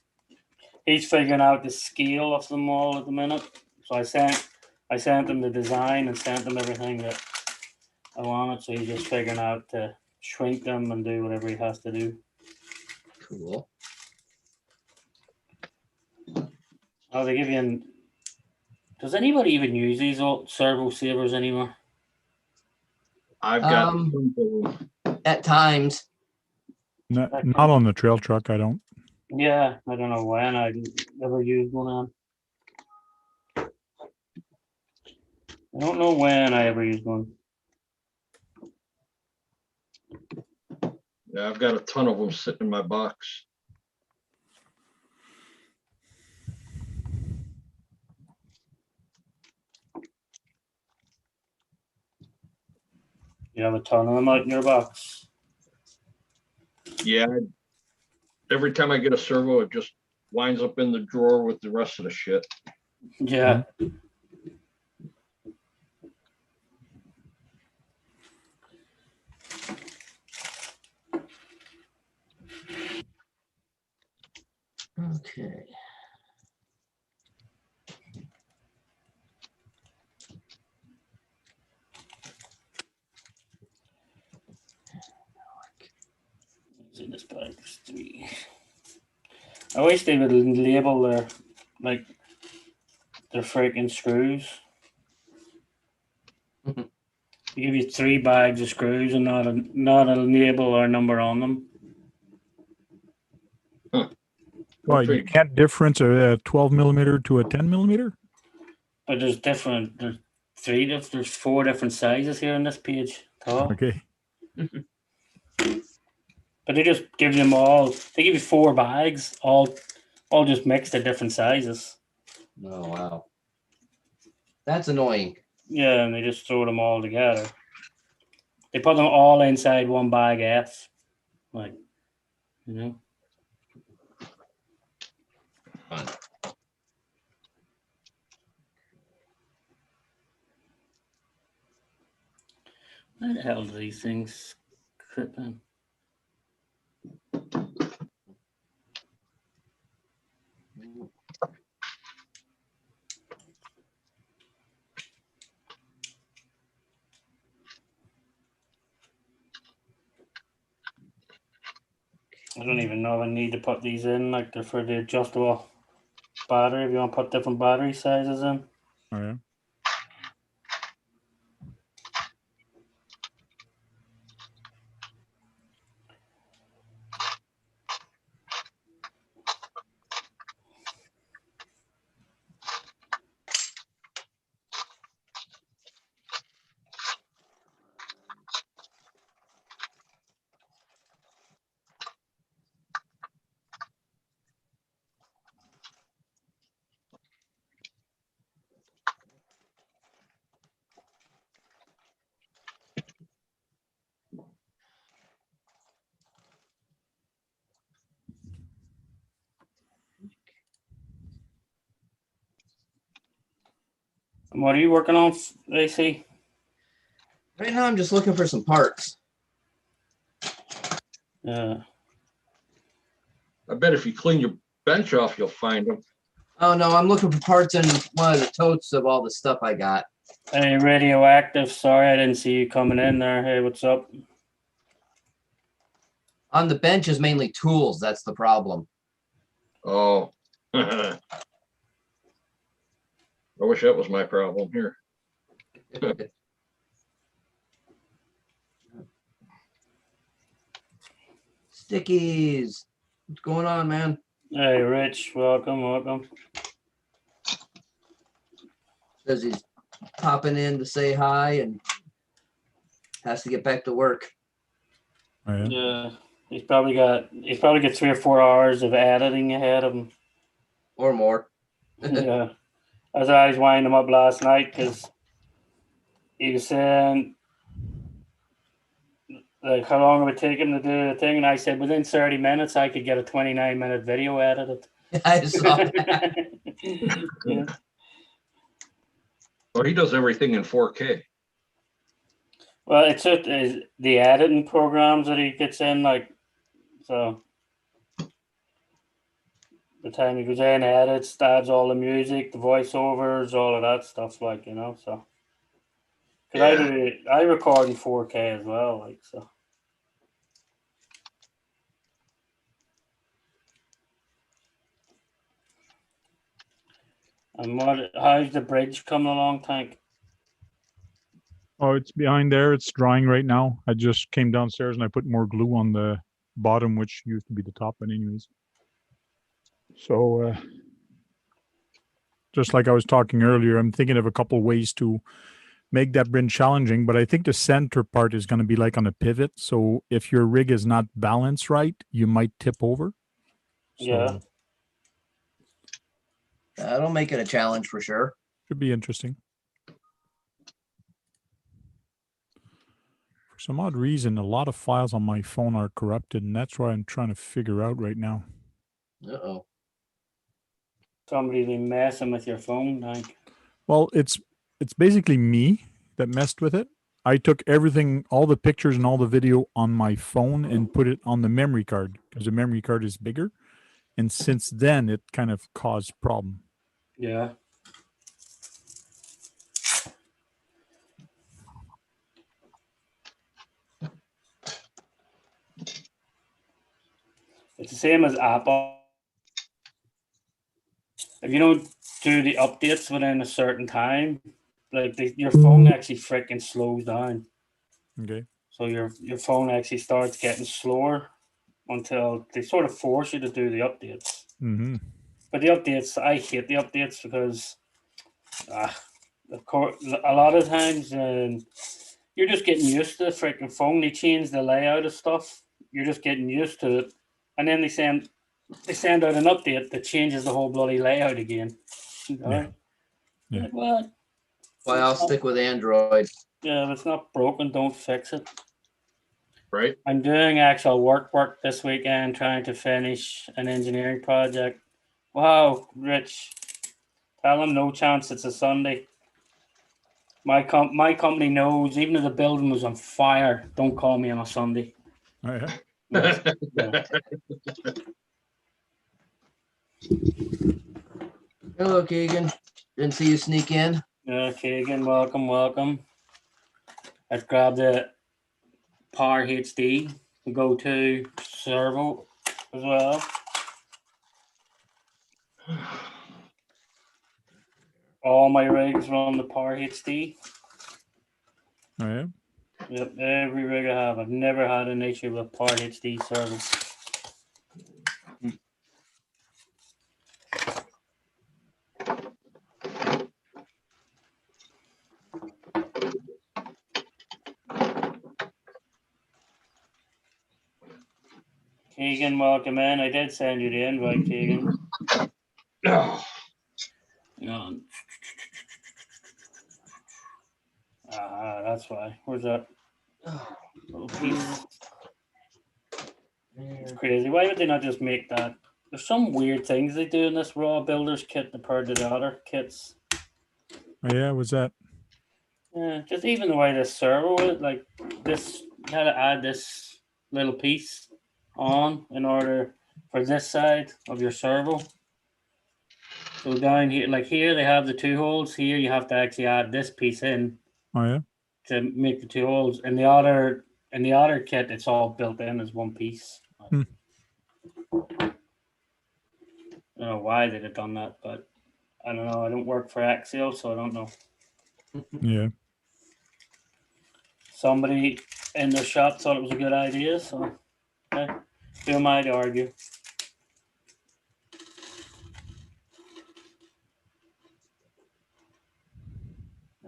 figuring out the scale of them all at the minute. So I sent him the design and sent him everything that I wanted. So he's just figuring out to shrink them and do whatever he has to do. Cool. Oh, they give you does anybody even use these old servo savers anymore? I've got tons of them. At times. Not on the trail truck, I don't. Yeah, I don't know when I never used one on. I don't know when I ever used one. Yeah, I've got a ton of them sitting in my box. You have a ton of them out in your box. Yeah. Every time I get a servo, it just winds up in the drawer with the rest of the shit. Yeah. Okay. In this bag, there's 3. I wish they would label their freaking screws. They give you 3 bags of screws and not a label or number on them. Well, you can't difference a 12 millimeter to a 10 millimeter. But there's there's 4 different sizes here on this page. Tall. Okay. But they just give them all. They give you 4 bags, all just mixed at different sizes. Oh, wow. That's annoying. Yeah, and they just throw them all together. They put them all inside one bag F, like, you know. Fun. Where the hell do these things clip in? I don't even know if I need to put these in, like they're for the adjustable battery. If you want to put different battery sizes in. Oh, yeah. And what are you working on, AC? Right now, I'm just looking for some parts. Yeah. I bet if you clean your bench off, you'll find them. Oh, no, I'm looking for parts in one of the totes of all the stuff I got. Hey, radioactive. Sorry, I didn't see you coming in there. Hey, what's up? On the bench is mainly tools. That's the problem. Oh. I wish that was my problem here. Stickies. What's going on, man? Hey, Rich. Welcome. Says he's popping in to say hi and has to get back to work. Oh, yeah. Yeah. He's probably got 3 or 4 hours of editing ahead of him. Or more. Yeah. As I was winding him up last night because he was saying like how long it would take him to do the thing, and I said within 30 minutes I could get a 29-minute video edited. I saw that. Yeah. Well, he does everything in 4K. Well, it's just the editing programs that he gets in, like, so the time he goes in, edits, adds all the music, the voiceovers, all of that stuff, like, you know, so. Because I record in 4K as well, like, so. And how's the bridge coming along, Tank? Oh, it's behind there. It's drying right now. I just came downstairs and I put more glue on the bottom, which used to be the top, but anyways. So, just like I was talking earlier, I'm thinking of a couple ways to make that bridge challenging, but I think the center part is going to be like on a pivot. So if your rig is not balanced right, you might tip over. So Yeah. That'll make it a challenge for sure. should be interesting. For some odd reason, a lot of files on my phone are corrupted, and that's what I'm trying to figure out right now. Uh-oh. Somebody's been messing with your phone, Tank. Well, it's basically me that messed with it. I took everything, all the pictures and all the video on my phone and put it on the memory card because the memory card is bigger. And since then, it kind of caused problem. Yeah. It's the same as Apple. If you don't do the updates within a certain time, like your phone actually freaking slows down. Okay. So your phone actually starts getting slower until they sort of force you to do the updates. Mm-hmm. But the updates, I hate the updates because of course, a lot of times you're just getting used to the freaking phone. They change the layout of stuff. You're just getting used to it, and then they send out an update that changes the whole bloody layout again. Yeah. Yeah. Like, what? Why I'll stick with Android. Yeah, if it's not broken, don't fix it. Right? I'm doing actual work this weekend, trying to finish an engineering project. Wow, Rich, tell them no chance. It's a Sunday. My company knows, even if the building was on fire, don't call me on a Sunday. Oh, yeah. Yeah. Hello, Keegan. Didn't see you sneak in. Yeah, Keegan, welcome. I've grabbed the Power HD, the go-to servo as well. All my rigs run the Power HD. Oh, yeah. Yep, every rig I have. I've never had an issue with Power HD servo. Keegan, welcome in. I did send you the invite, Keegan. Oh, That's why. Where's that little piece? It's crazy. Why would they not just make that? There's some weird things they do in this raw builders kit compared to the other kits. Oh, yeah. What's that? Yeah, just even the way this servo is, like this, you had to add this little piece on in order for this side of your servo. So down here, like here, they have the 2 holes. Here, you have to actually add this piece in Oh, yeah. to make the 2 holes. In the other kit, it's all built in as one piece. Hmm. I don't know why they'd have done that, but I don't know. I don't work for Axial, so I don't know. Yeah. Somebody in the shop thought it was a good idea, so okay. Who am I to argue?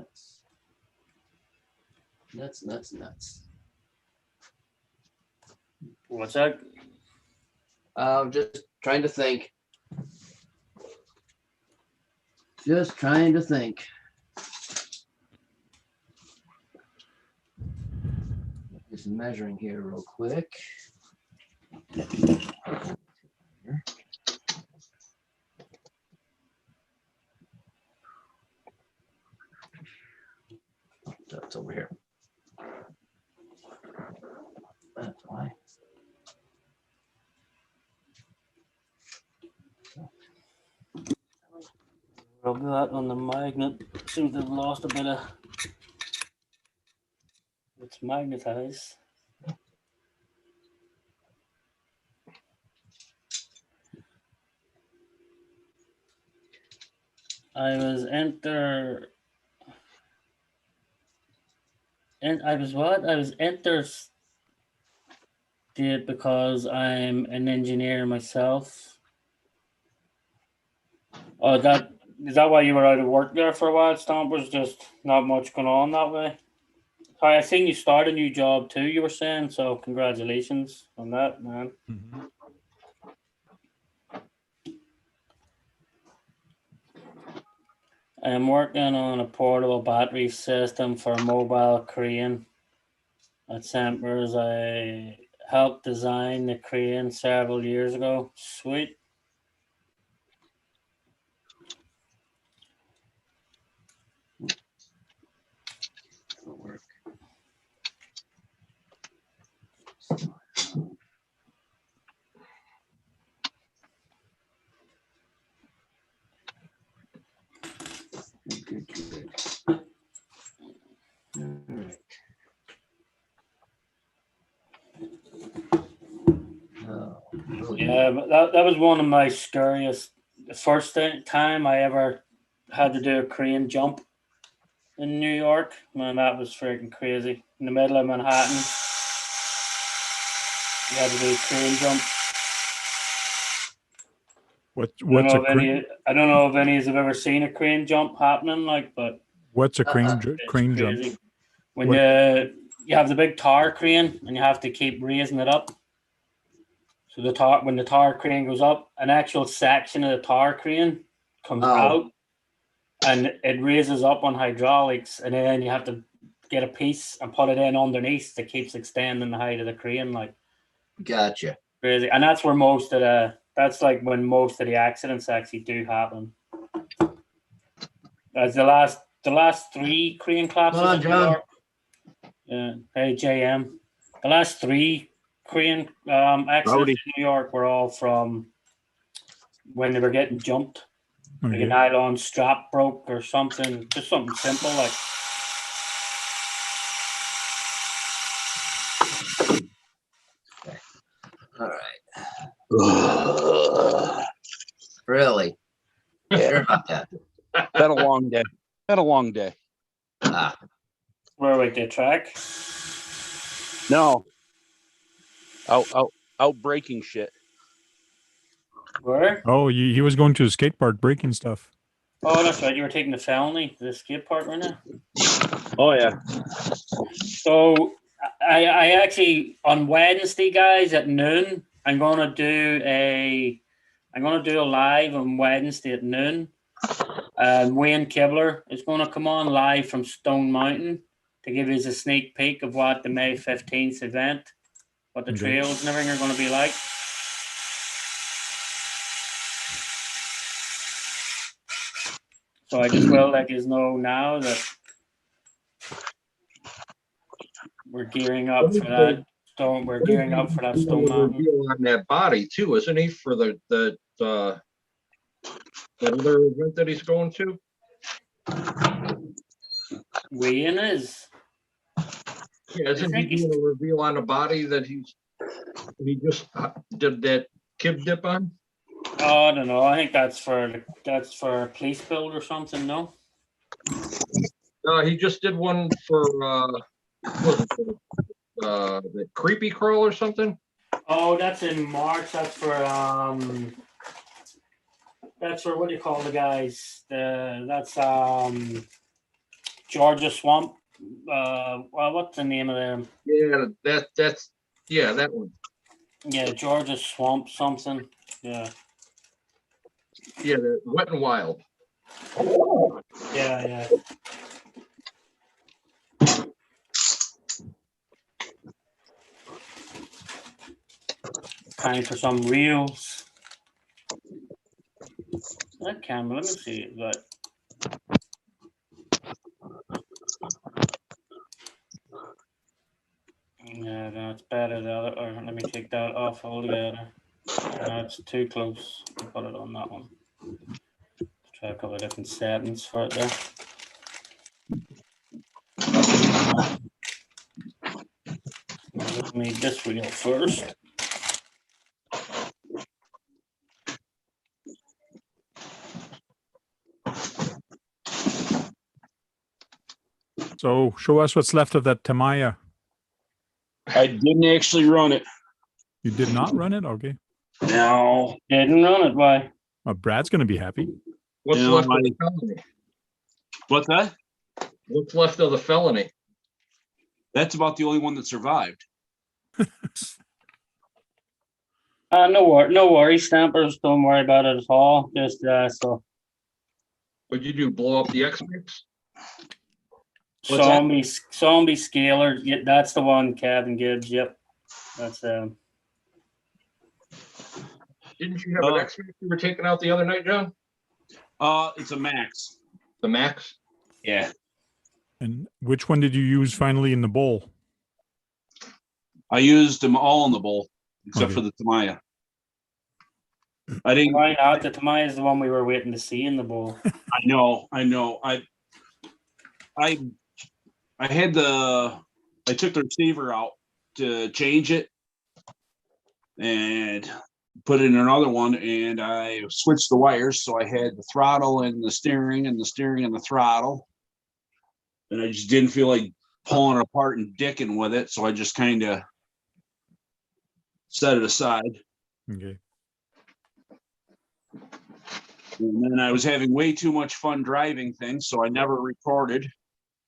Nuts. What's that? Just trying to think. Just trying to think. Do some measuring here real quick. That's over here. That's why. Rub that on the magnet. Seems to have lost a bit of it's magnetized. I was interested because I'm an engineer myself. Oh, is that why you were out of work there for a while, Stomp? Was just not much going on that way? I seen you start a new job too, you were saying, so congratulations on that, man. Mm-hmm. I'm working on a portable battery system for a mobile crane at Sempers. I helped design the crane several years ago. Sweet. That'll work. Good. All right. Oh, Yeah, but that was one of my scariest. The first time I ever had to do a crane jump in New York. Man, that was freaking crazy. In the middle of Manhattan, you had to do a crane jump. What's a crane? I don't know if any of you have ever seen a crane jump happening, like, but What's a crane It's crane jump? crazy. When What- you have the big tower crane and you have to keep raising it up. So when the tower crane goes up, an actual section of the tower crane comes Oh. out and it raises up on hydraulics, and then you have to get a piece and put it in underneath that keeps extending the height of the crane like Gotcha. crazy. And that's where that's like when most of the accidents actually do happen. As the last 3 crane collapses Come on, in New John. York. Yeah. Hey, JM. The last 3 crane accidents Howdy. in New York were all from when they were getting jumped. Like Okay. a nylon strap broke or something. Just something simple like. All right. Really? Sure about that. Been a long day. Been a long day. Ah, Where we the track? No. Out breaking shit. Where? Oh, he was going to the skate park breaking stuff. Oh, that's right. You were taking the felony, the skate park right now. Oh yeah. So I actually on Wednesday, guys, at noon, I'm gonna do a live on Wednesday at noon. Wayne Kibler is gonna come on live from Stone Mountain to give us a sneak peek of what the May 15th event, what the Okay. trails and everything are gonna be like. So I just will let you know now that we're gearing up for that stone. We're gearing up for that Stone Mountain. Reveal on that body too, isn't he? For that other event that he's going to. Wayne is. Yeah, isn't he think he's- doing a reveal on the body that he just did that kib dip on? Oh, I don't know. I think that's for a police build or something. No. He just did one for the creepy crawl or something. Oh, that's in March. That's for what do you call the guys? That's Georgia Swamp. Well, what's the name of them? Yeah, that's that one. Yeah, Georgia Swamp something. Yeah, Yeah, the Wet and Wild. yeah. Time for some reels. That camera, let me see. But yeah, no, it's better the other. Or let me take that off altogether. No, it's too close. I'll put it on that one. Try a couple of different settings for it there. Let me need this reel first. So show us what's left of that Tamaya. I didn't actually run it. You did not run it? Okay. No. Didn't run it, why? Brad's going to be happy. What's Yeah, left of the felony? What's that? What's left of the felony? That's about the only one that survived. No worries, Stampers. Don't worry about it at all. Just so What'd you do? Blow up the X-Mix? What's that? zombie scaler. Yeah, that's the one Kevin Gibbs. Yep, that's Didn't you have an X-Mix you were taking out the other night, John? It's a Max. The Max? Yeah. And which one did you use finally in the bowl? I used them all in the bowl except Okay. for the Tamaya. I didn't. why not? The Tamaya is the one we were waiting to see in the bowl. I know. I took the receiver out to change it and put in another one, and I switched the wires. So I had the throttle and the steering and the steering and the throttle. And I just didn't feel like pulling it apart and dicking with it. So I just kind of set it aside. Okay. And then I was having way too much fun driving things, so I never recorded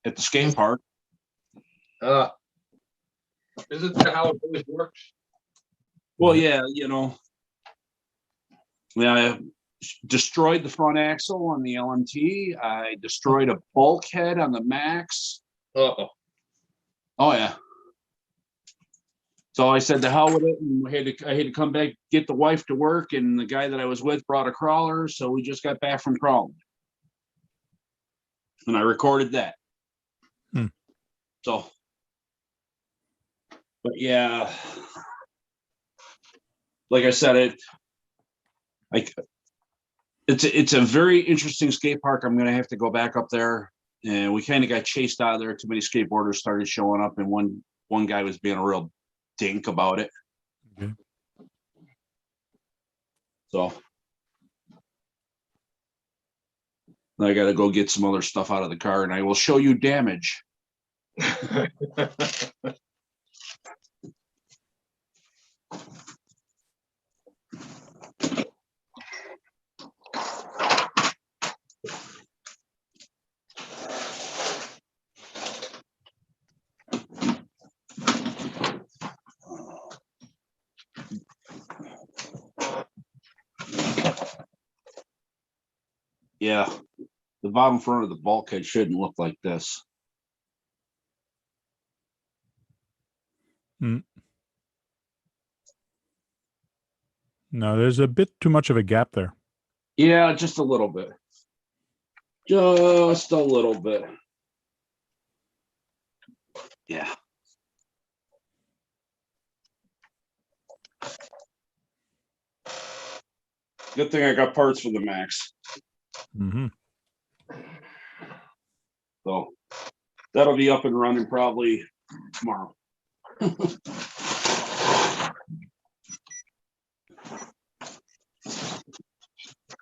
at the skate park. Isn't that how it always works? Well, yeah, I destroyed the front axle on the LMT. I destroyed a bulkhead on the Max. Uh-oh. Oh yeah. So I said, "The hell with it," and I had to come back, get the wife to work, and the guy that I was with brought a crawler, so we just got back from crawling, and I recorded that. So, but yeah, like I said, it's a very interesting skate park. I'm gonna have to go back up there, and we kind of got chased out of there. Too many skateboarders started showing up, and one guy was being a real dink about it. Okay. So I got to go get some other stuff out of the car, and I will show you damage. Yeah, the bottom front of the bulkhead shouldn't look like this. No, there's a bit too much of a gap there. Yeah, just a little bit. Just a little bit. Yeah. Good thing I got parts for the Max. Mm-hmm. So that'll be up and running probably tomorrow.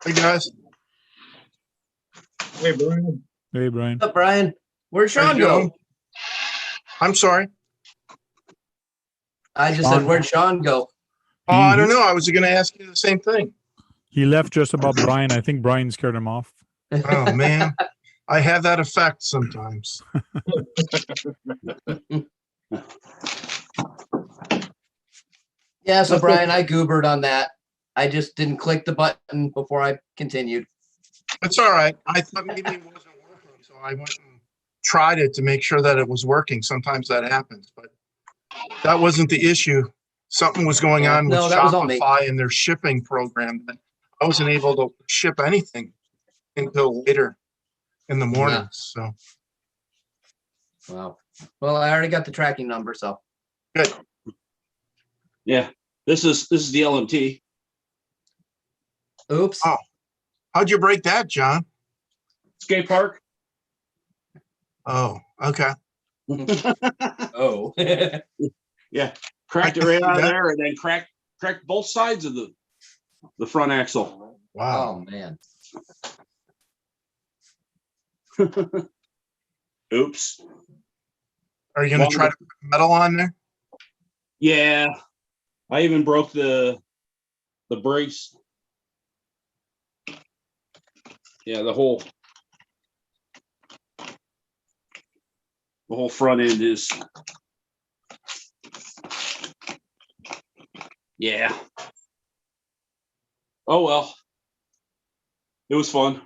Hey guys. Hey, Brian. Hey, Brian. What's up, Brian? Where'd How Sean you go? doing? I'm sorry. I just said, where'd Sean go? Oh, I don't know. I was going to ask you the same thing. He left just about Brian. I think Brian scared him off. Oh man, I have that effect sometimes. Yeah, so Brian, I goobered on that. I just didn't click the button before I continued. It's all right. I thought maybe it wasn't working, so I went and tried it to make sure that it was working. Sometimes that happens, but that wasn't the issue. Something was going on with No, that was all me. Shopify and their shipping program. I wasn't able to ship anything until later in the morning. Yeah. So Wow. Well, I already got the tracking number, so. good. Yeah, this is the LMT. Oops. Oh. How'd you break that, John? Skate park. Oh, okay. Oh. Yeah, cracked it right out of there, and then cracked both sides of the front axle. Wow. Oh, man. Oops. Are you going to try to put metal on there? Yeah, I even broke the brace. Yeah, the whole front end is. Yeah. Oh well. It was fun.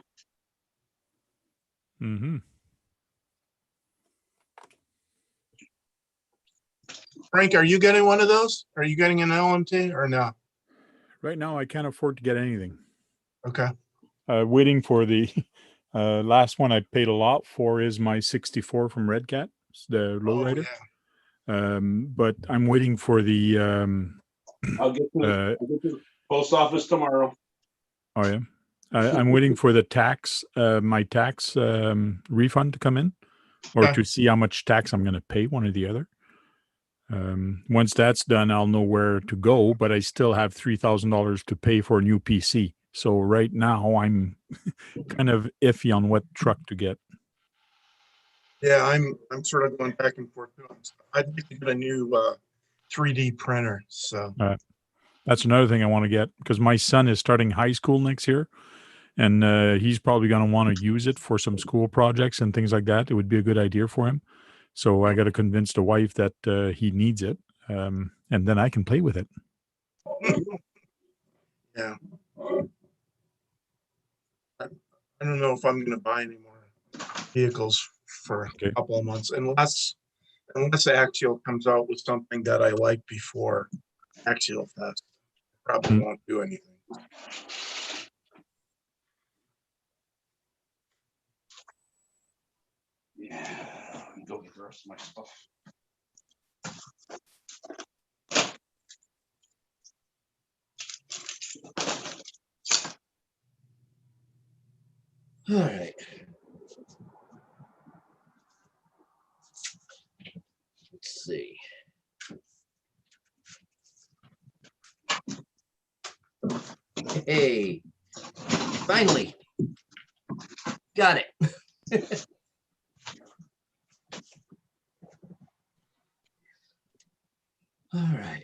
Mm-hmm. Frank, are you getting one of those? Are you getting an LMT or no? Right now, I can't afford to get anything. Okay. Waiting for the last one I paid a lot for is my 64 from Red Cat, it's the lowrider. Yeah. But I'm waiting for the. I'll get to the post office tomorrow. Oh yeah, I'm waiting for the tax, my tax refund to come in, or Okay. to see how much tax I'm going to pay, one or the other. Once that's done, I'll know where to go. But I still have $3,000 to pay for a new PC. So right now I'm kind of iffy on what truck to get. Yeah, I'm sort of going back and forth. I'd like to get a new 3D printer. So That's another thing I want to get, because my son is starting high school next year, and he's probably going to want to use it for some school projects and things like that. It would be a good idea for him. So I got to convince the wife that he needs it, and then I can play with it. Yeah. I don't know if I'm gonna buy any more vehicles for Okay. a couple of months unless Axial comes out with something that I like before Axial Fest. Probably won't do anything. Yeah, let me go get the rest of my stuff. All right. Let's see. Hey, finally. Got it. All right.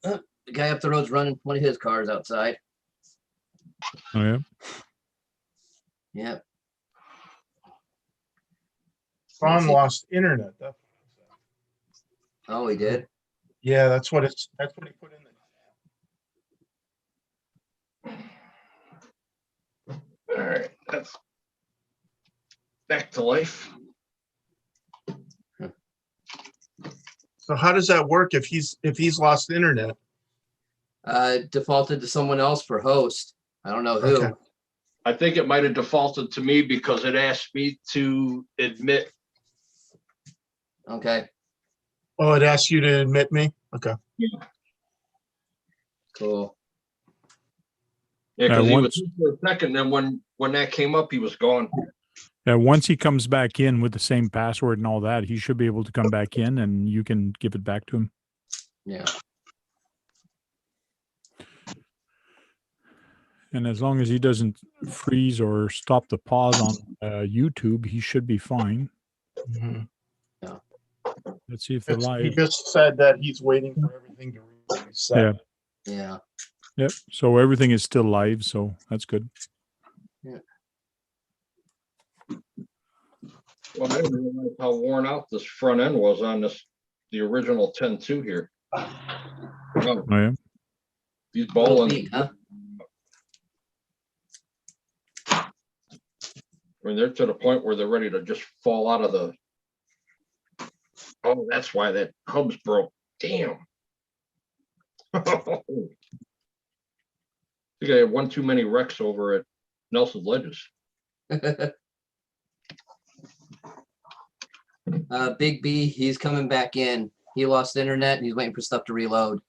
The guy up the road's running one of his cars outside. Oh yeah. Yep. Fawn lost internet. Oh, he did. Yeah, that's what he put in there. All right, that's back to life. So how does that work if he's lost internet? Defaulted to someone else for host. I don't know who. Okay. I think it might have defaulted to me because it asked me to admit. Okay. Oh, it asked you to admit me? Okay. Cool. Yeah, because he was once- in for a second, then when that came up, he was gone. Once he comes back in with the same password and all that, he should be able to come back in, and you can give it back to him. Yeah. And as long as he doesn't freeze or stop the pause on YouTube, he should be fine. Mhm. Let's see if they're He live. just said that he's waiting for everything to reset. Yeah. Yeah. Yep. So everything is still live, so that's good. Well, I didn't realize how worn out this front end was on the original 10.2 here. Wow, Oh yeah. these Little ball ends. peek, huh? I mean, they're to the point where they're ready to just fall out of the. Oh, that's why that hub's broke. Damn. I think I had one too many wrecks over at Nelson's Ledges. Big B, he's coming back in. He lost internet and he's waiting for stuff to reload.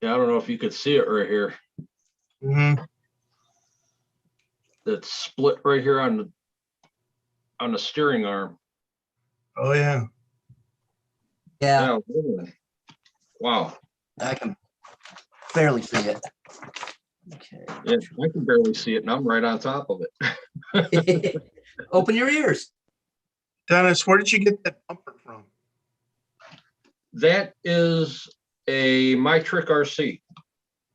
Yeah, I don't know if you could see it right here. Mhm. That split right here on the steering arm. Oh, yeah. Yeah, really. Wow. I can barely see it. Okay. Yeah, I can barely see it, and I'm right on top of it. Open your ears. Dennis, where did you get that bumper from? That is a My Trick RC.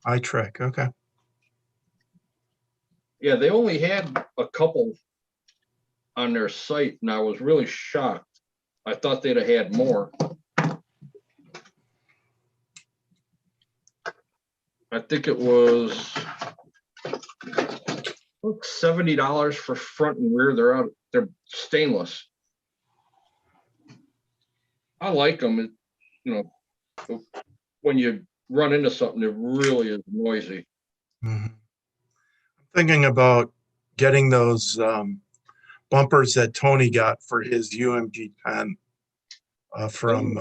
iTrek, okay. Yeah, they only had a couple on their site, and I was really shocked. I thought they'd have had more. I think it was $70 for front and rear. They're stainless. I like them. When you run into something, it really is noisy. Mhm. I'm thinking about getting those bumpers that Tony got for his UMG 10 from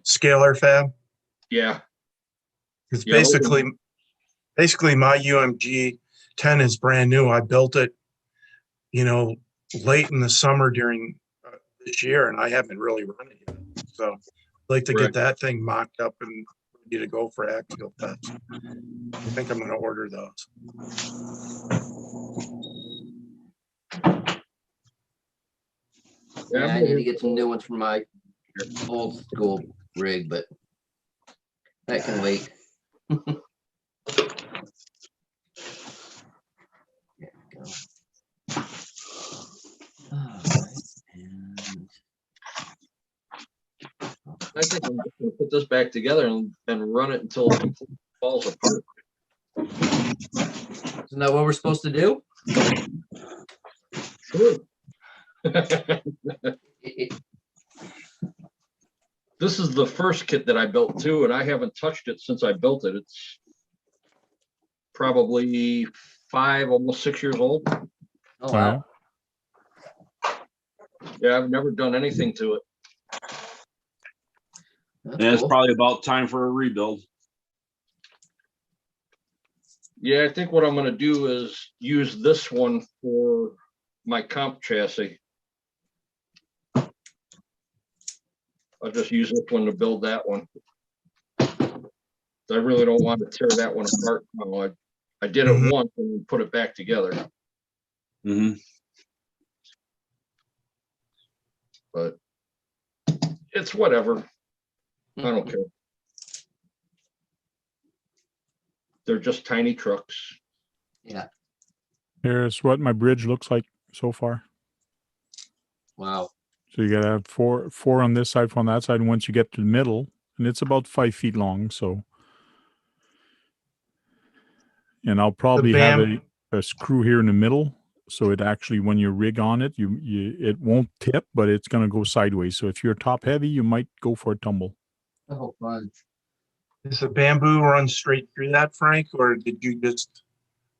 Scalar Fab. Yeah. It's Yeah, basically my UMG 10 is brand new. I built it, late in the summer during this year, and I haven't really run it yet. So I'd like to get that thing mocked up and ready to go for Axial Fest. I think I'm going to order those. Yeah, I need to get some new ones for my old school rig, but That can wait. There we go. All right, and I think I'm just gonna put this back together and run it until it completely falls apart. isn't that what we're supposed to do? Sure. This is the first kit that I built too, and I haven't touched it since I built it. It's probably 5, almost 6 years old. Oh, wow. Yeah, I've never done anything to it. That's Yeah, it's cool. probably about time for a rebuild. Yeah, I think what I'm gonna do is use this one for my comp chassis. I'll just use this one to build that one. I really don't want to tear that one apart. No, I did it Mhm. once and put it back together, Mm-hmm. but it's whatever. I don't care. They're just tiny trucks. Yeah. Here's what my bridge looks like so far. Wow. So you gotta have four on this side, 4 on that side, and once you get to the middle, and it's about 5 feet long. So, and I'll probably have a screw here in the middle, so it actually, when you rig on it, it won't tip, but it's gonna go sideways. So if you're top heavy, you might go for a tumble. Oh, fun. Does the bamboo run straight through that, Frank, or did you just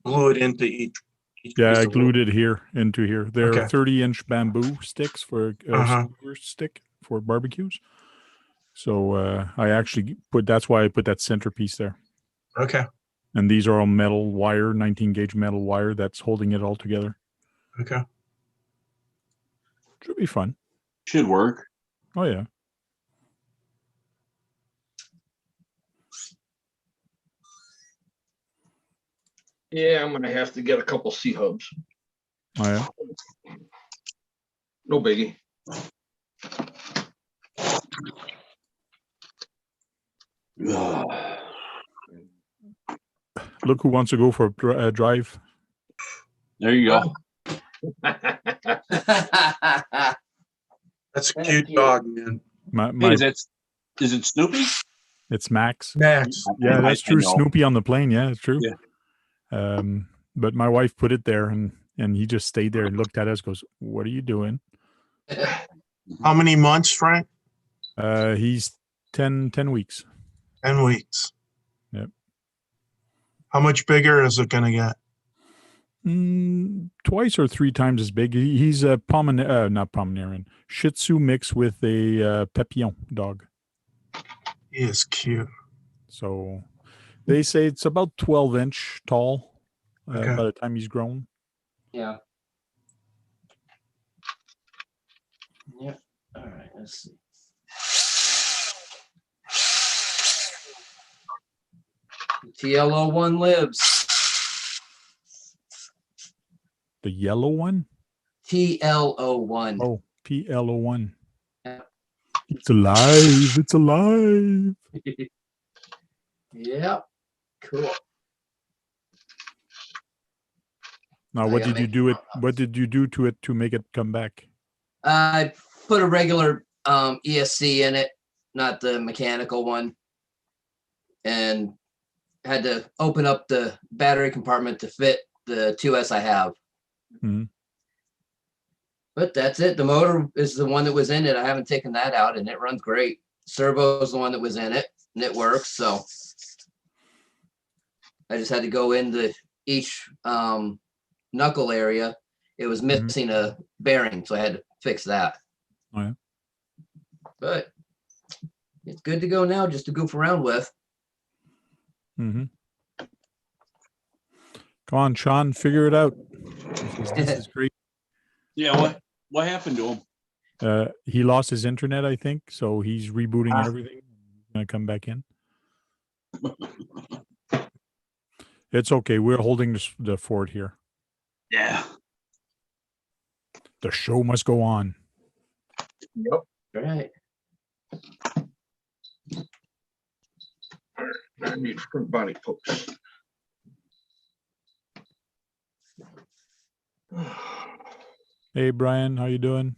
glue it into each Yeah, piece I of glued wood? it here into here. They're Okay. 30-inch bamboo sticks for a Uh-huh. skewer stick for barbecues. So I actually that's why I put that centerpiece there. Okay. And these are all metal wire, 19 gauge metal wire that's holding it all together. Okay. Should be fun. Should work. Oh yeah. Yeah, I'm gonna have to get a couple C-hubs. Oh yeah. No biggie. Look who wants to go for a drive. There you go. That's a cute dog, man. Hey, is it Snoopy? It's Max. Max. Yeah, that's I true. know. Snoopy on the plane. Yeah, it's true. Yeah. But my wife put it there, and he just stayed there and looked at us. Goes, "What are you doing?" How many months, Frank? He's 10 weeks. 10 weeks. Yep. How much bigger is it going to get? Twice or 3 times as big. He's a not Pomeranian, Shih Tzu mixed with a Papillon dog. He is cute. So they say it's about 12-inch tall Okay. by the time he's grown. Yeah. Yep. All right. Let's see. TLO1 lives. The yellow one? TLO1. Oh, PLO1. Yeah. It's alive. It's alive. Yeah. Cool. Now, what did you do to it to make it come back? I put a regular ESC in it, not the mechanical one, and had to open up the battery compartment to fit the 2S I have. Mhm. But that's it. The motor is the one that was in it. I haven't taken that out, and it runs great. Servo is the one that was in it, and it works. So I just had to go into each knuckle area. It was missing a bearing, so I had to fix that. Oh, yeah. But it's good to go now, just to goof around with. Mm-hmm. Come on, Sean, figure it out. This is great. Yeah, what happened to him? He lost his internet, I think, so he's rebooting everything. He's gonna come back in. It's okay. We're holding the fort here. Yeah. The show must go on. Yep. Right. All I need front body posts. Hey, Brian, how you doing?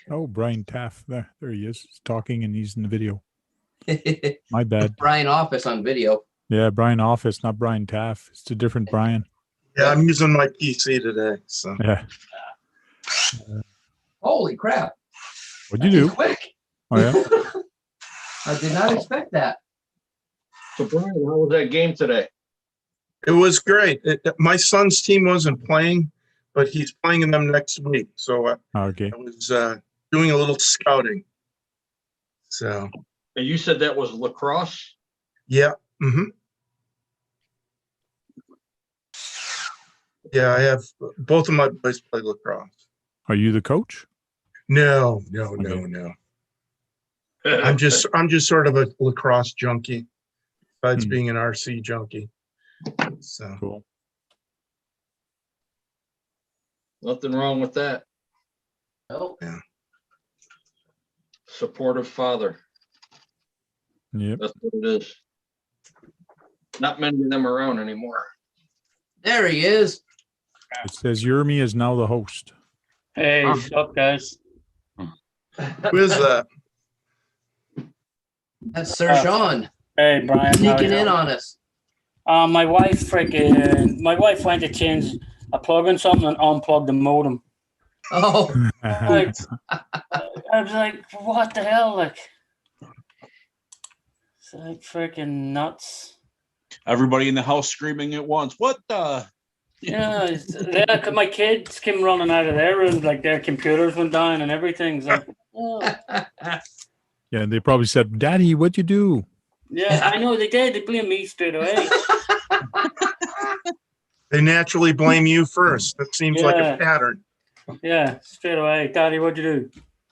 Oh, Brian Taff. There he is. He's talking and he's in the video. My bad. Brian Office on video. Yeah, Brian Office, not Brian Taff. It's a different Brian. Yeah, I'm using my PC today, so. Yeah. Holy crap. What'd you do? Quick. Oh, yeah. I did not expect that. So Brian, how was that game today? It was great. My son's team wasn't playing, but he's playing in them next week. So Okay. I was doing a little scouting. So, And you said that was lacrosse? yeah. Yeah, I have both of my boys play lacrosse. Are you the coach? No. Okay. I'm just sort of a lacrosse junkie, besides Hmm. being an RC junkie. So Cool. Nothing wrong with that. Oh, Supportive father. Yep. That's what it is. Not many of them around anymore. there he is. It says Yermi is now the host. Hey, what's up, guys? who is that? That's Sir Sean Hey, Brian. how you sneaking in doing? on us. My wife went to change a plug in something and unplugged the modem. Oh, Like, I was like, what the hell? Like, it's like freaking nuts. Everybody in the house screaming at once. What the? Yeah, because my kids came running out of their room, like their computers went down and everything's like, oh. Yeah, they probably said, Daddy, what'd you do? Yeah, I know they did. They blamed me straight away. They naturally blame you first. That seems like Yeah. a pattern. Yeah, straight away. Daddy, what'd you do?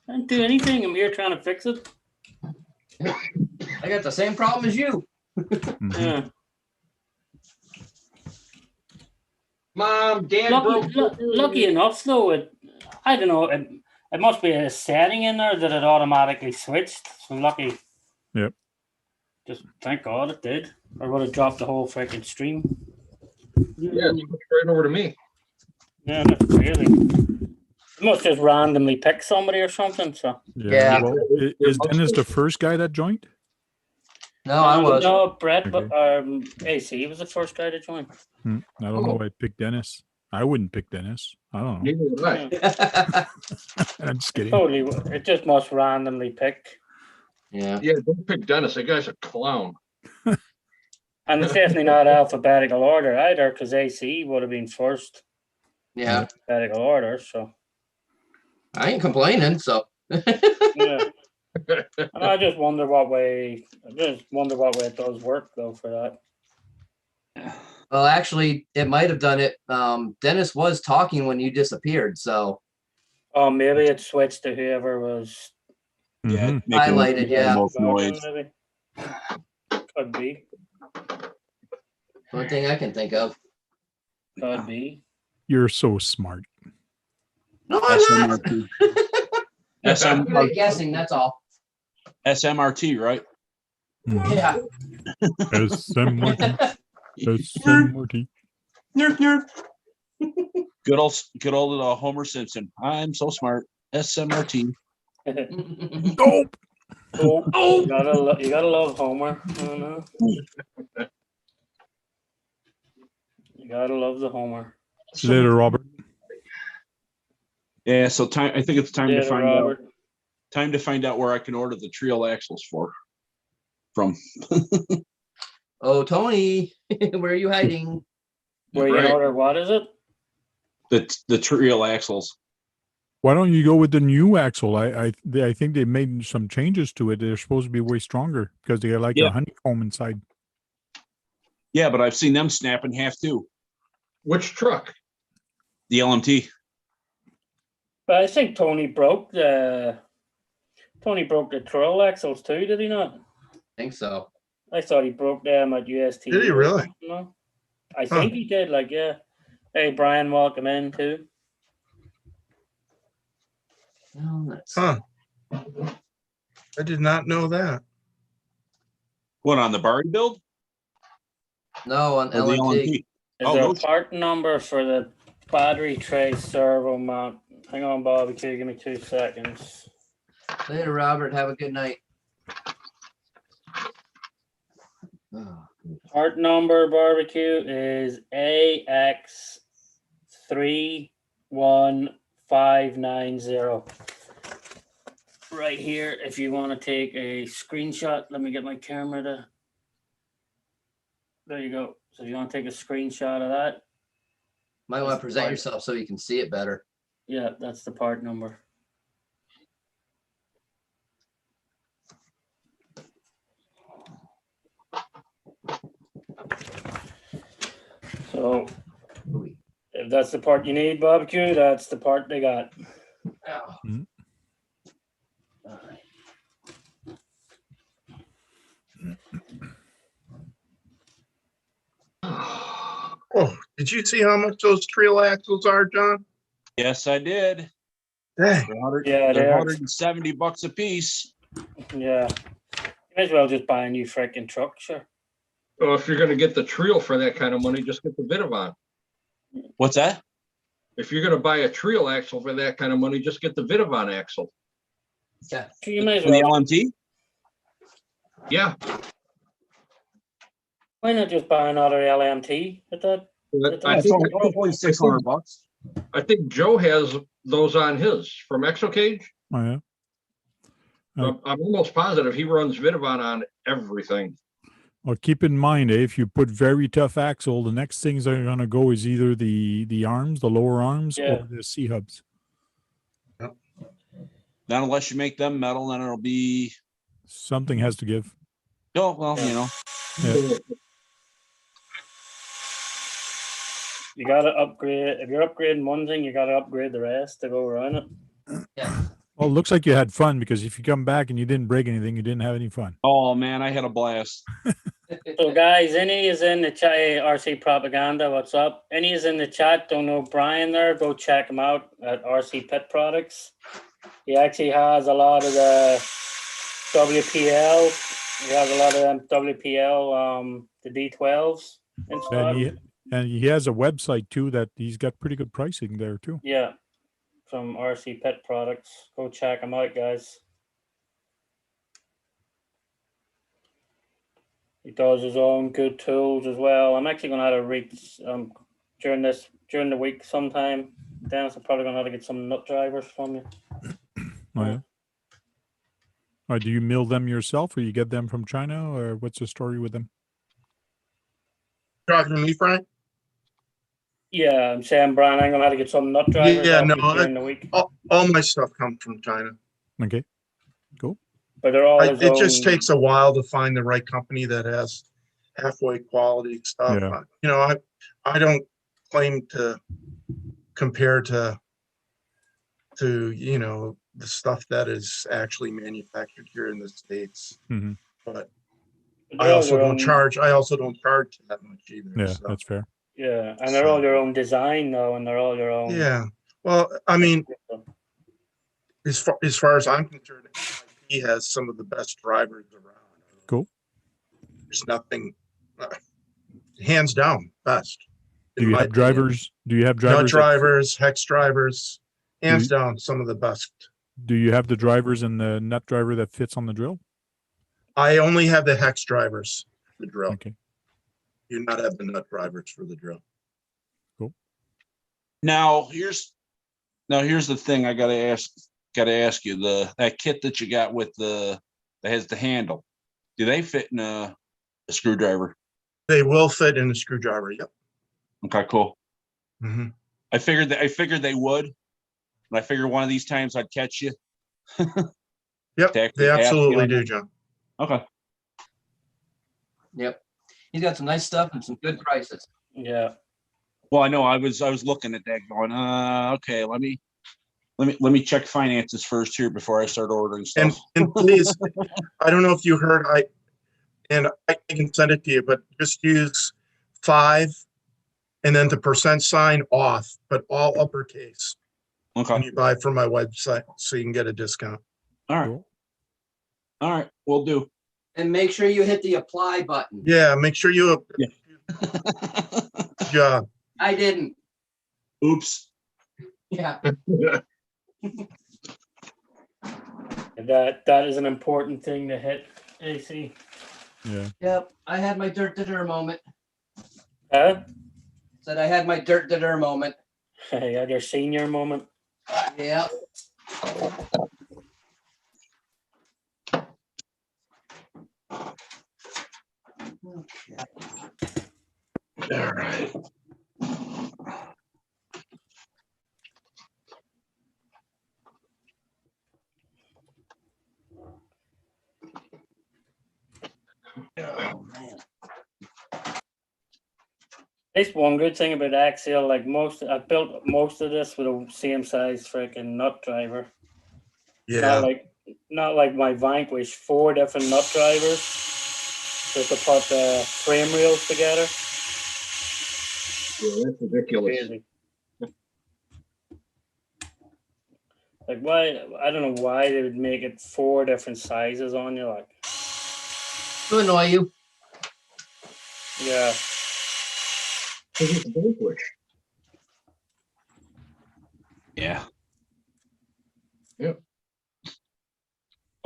I didn't do anything. I'm here trying to fix it. I got the same problem as you. Mhm. Yeah. Mom, Dad broke. Lucky enough, though, I don't know. It must be a setting in there that it automatically switched. So lucky. Yep. Just thank God it did. Or would have dropped the whole freaking stream. Yeah, it switched right over to me. Yeah, that's crazy. It must just randomly pick somebody or something. So Yeah. Well, is Dennis the first guy that joined? No, I was. No, Brett, but Okay. AC was the first guy to join. I don't know. I picked Dennis. I wouldn't pick Dennis. I don't know. Neither would I. Yeah, I'm just kidding. totally. It just must randomly pick. Yeah. Yeah, don't pick Dennis. That guy's a clown. And it's definitely not alphabetical order either, because AC would have been first Yeah. alphabetical order. So I ain't complaining. So yeah. And I just wonder what way. It does work though for that. well, actually, it might have done it. Dennis was talking when you disappeared. So Oh, maybe it switched to whoever was Yeah. Mhm. making Highlighted, the yeah. most talking, noise. maybe. Could be. one thing I can think of. Could be. You're so smart. No, I'm not. SMRT. I'm good at guessing. That's all. SMRT, right? Mhm. Yeah. SMRT. SMRT. Good old Homer Simpson. I'm so smart. SMRT. Dope. Oh, you gotta love Homer. I don't know. You gotta love the Homer. Later, Robert. Yeah, so I think it's time to Later, find Robert. out. Time to find out where I can order the trio axles from. Oh, Tony, where are you hiding? Where you Right. order? What is it? The trio axles. Why don't you go with the new axle? I think they made some changes to it. They're supposed to be way stronger because they got like Yeah. a honeycomb inside. Yeah, but I've seen them snap in half too. Which truck? The LMT. But I think Tony broke the trail axles too. Did he not? I think so. I thought he broke them at UST. Did he really? No, I think he did. Like, yeah. Hey, Brian, welcome in too. No, that's Huh. I did not know that. What, on the Bari build? no on Or the LMT. LMT? Is Oh, there a no. part number for the battery tray servo mount? Hang on, barbecue. Give me 2 seconds. Later, Robert. Have a good night. Oh, Part number barbecue is AX31590. Right here, if you want to take a screenshot, let me get my camera to. There you go. So if you want to take a screenshot of that, might want to present yourself so you can see it better. yeah, that's the part number. So Ooh. if that's the part you need, barbecue, that's the part they got. Ow. Mhm. All right. Oh, did you see how much those trail axles are, John? Yes, I did. Dang. Yeah, They're they're $170 a piece. yeah. You may as well just buy a new freaking truck, sure. Well, if you're gonna get the Trio for that kind of money, just get the Vidavon. What's that? If you're gonna buy a Trio axle for that kind of money, just get the Vidavon axle. Yeah. You may as For the well. LMT? Yeah, Why not just buy another LMT at that? I It's think, only $600. I think Joe has those on his from Exocage. Oh, yeah. I'm almost positive he runs Vidavon on everything. Well, keep in mind, if you put very tough axle, the next things that are going to go is either the arms, the lower arms, Yeah. or the C hubs. Not unless you make them metal, then it'll be. Something has to give. Oh, well, you know. Yeah. You gotta upgrade. If you're upgrading one thing, you gotta upgrade the rest to go around it. Yeah. Well, it looks like you had fun, because if you come back and you didn't break anything, you didn't have any fun. Oh man, I had a blast. So guys, any is in the chat. Hey, RC Propaganda, what's up? Any is in the chat. Don't know Brian there? Go check him out at RC Pet Products. He actually has a lot of the WPL. He has a lot of them WPL, the D12s in stock. And he has a website too that he's got pretty good pricing there too. Yeah, from RC Pet Products. Go check him out, guys. He does his own good tools as well. I'm actually gonna have to read during the week sometime. Dennis, I'm probably gonna have to get some nut drivers from you. Oh, yeah. Or do you mill them yourself, or you get them from China, or what's the story with them? Talking to me, Frank? Yeah, I'm saying, Brian, I'm gonna have to get some nut drivers Yeah, off no, you during the week. All my stuff comes from China. Okay. But they're all his It just own- takes a while to find the right company that has halfway quality stuff. Yeah. You know, I don't claim to compare to you know, the stuff that is actually manufactured here in the States. Mhm. But they're I all also their don't own- charge that much either. Yeah, so. that's fair. Yeah, and they're all their own design though, and they're all their own. Yeah. Well, I mean, as far as I'm concerned, he has some of the best drivers around. Cool. There's nothing, hands down, best. Do in you my have opinion. drivers? Do you have Nut drivers? drivers, hex drivers, hands you- down, some of the best. Do you have the drivers and the nut driver that fits on the drill? I only have the hex drivers for the drill. Okay. Do not have the nut drivers for the drill. Now here's the thing I gotta ask you. That kit that you got with that has the handle, do they fit in a screwdriver? They will fit in a screwdriver. Yep. Okay, cool. hmm I figured they would. And I figured one of these times I'd catch you. Yep. To actually They ask you absolutely on do, that. John. Okay. Yep. He's got some nice stuff and some good prices. Yeah. Well, I know I was looking at that going, okay, let me check finances first here before I start ordering stuff. And please, I don't know if you heard, I can send it to you, but just use 5 and then the % sign off, but all uppercase. when Okay. you buy from my website, so you can get a discount. All right. Cool. All right. We'll do. And make sure you hit the apply button. Yeah, make sure you, Yeah. job. I didn't. Oops. Yeah. That is an important thing to hit, AC. Yeah. Yep. I had my dirt to dirt moment. Huh? Said I had my dirt to dirt moment. You had your senior moment. Yep. Okay. All right. Oh, man. It's one good thing about Axial, like I built most of this with a same size freaking nut driver. Yeah, Not like my Vanquish, 4 different nut drivers just to put the frame rails together. Yeah, that's ridiculous. Crazy. Like why? I don't know why they would make it 4 different sizes on you. Like, To annoy you. yeah, It's Vanquish. Yeah.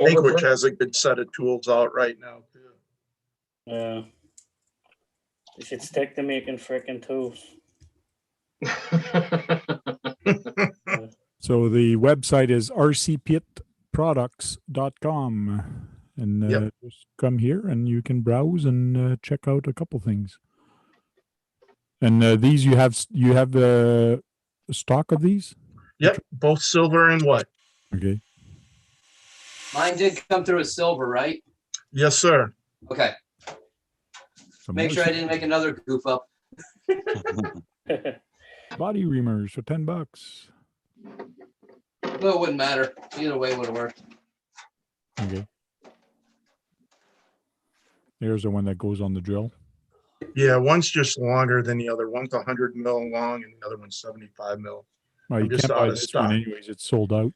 Vanquish has a good set of tools out right now too. yeah. You should stick to making freaking tools. So the website is rcpitproducts.com. And Yep. just come here and you can browse and check out a couple things. And these you have a stock of these? Yep, both silver and what? Okay. Mine did come through as silver, right? Yes, sir. Okay. Some Make more sure I didn't make another goof up. body reamers for $10. Well, it wouldn't matter. Either way would have worked. Okay. Here's the one that goes on the drill. Yeah, one's just longer than the other. One's 100 mil long and the other one's 75 mil. Well, you I'm just can't out buy of this stock. one anyways. It's sold out.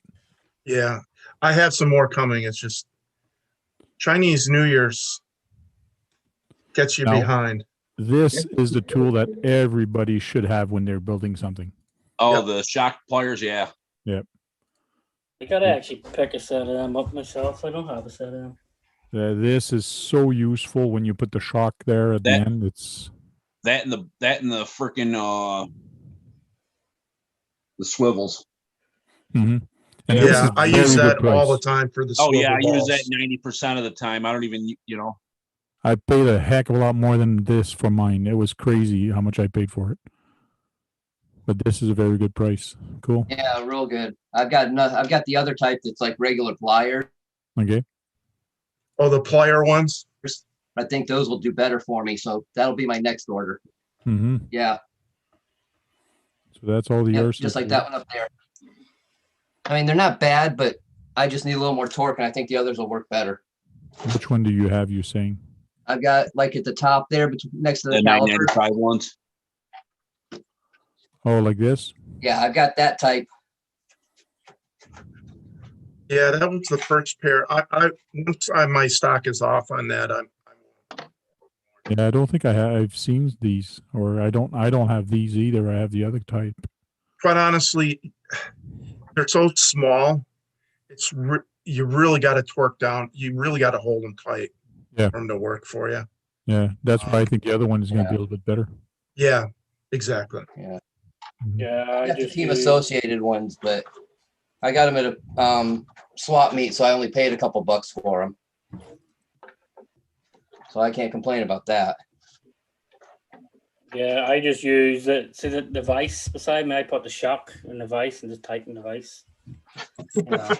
Yeah, I have some more coming. It's just Chinese New Year's gets you Now- behind. This is the tool that everybody should have when they're building something. Oh, Yep. the shock pliers. Yeah. I gotta actually pick a set of them up myself. I don't have a set of them. This is so useful when you put the shock there at the That- end. It's That and the freaking the swivels. and this Yeah, is I use very that good all the price. time for the Oh swivel yeah, I use that balls. 90% of the time. I don't even, I paid a heck of a lot more than this for mine. It was crazy how much I paid for it. But this is a very good price. Cool. Yeah, real good. I've got the other type that's like regular pliers. Okay. Oh, the plier ones? I think those will do better for me. So that'll be my next order. Mm-hmm. Yeah. So that's all the Yep, yours. just like that one up there. I mean, they're not bad, but I just need a little more torque, and I think the others will work better. Which one do you have? You saying? I've got like at the top there, next to the the caliper. 995 ones. Oh, like this? Yeah, I've got that type. Yeah, that was the first pair. Once my stock is off on that, Yeah, I don't think I've seen these, or I don't have these either. I have the other type. quite honestly, they're so small. You really got to torque down. You really got to hold them tight. Yeah. For them to work for you. Yeah, that's why I think the other one is going to be a Yeah. little bit better. Yeah, exactly. Mhm. Yeah, I I got the just Team use- Associated ones, but I got them at a swap meet, so I only paid a couple bucks for them. So I can't complain about that. Yeah, I just use it. See the device beside me. I put the shock in the vise and just tighten the vise. Yeah.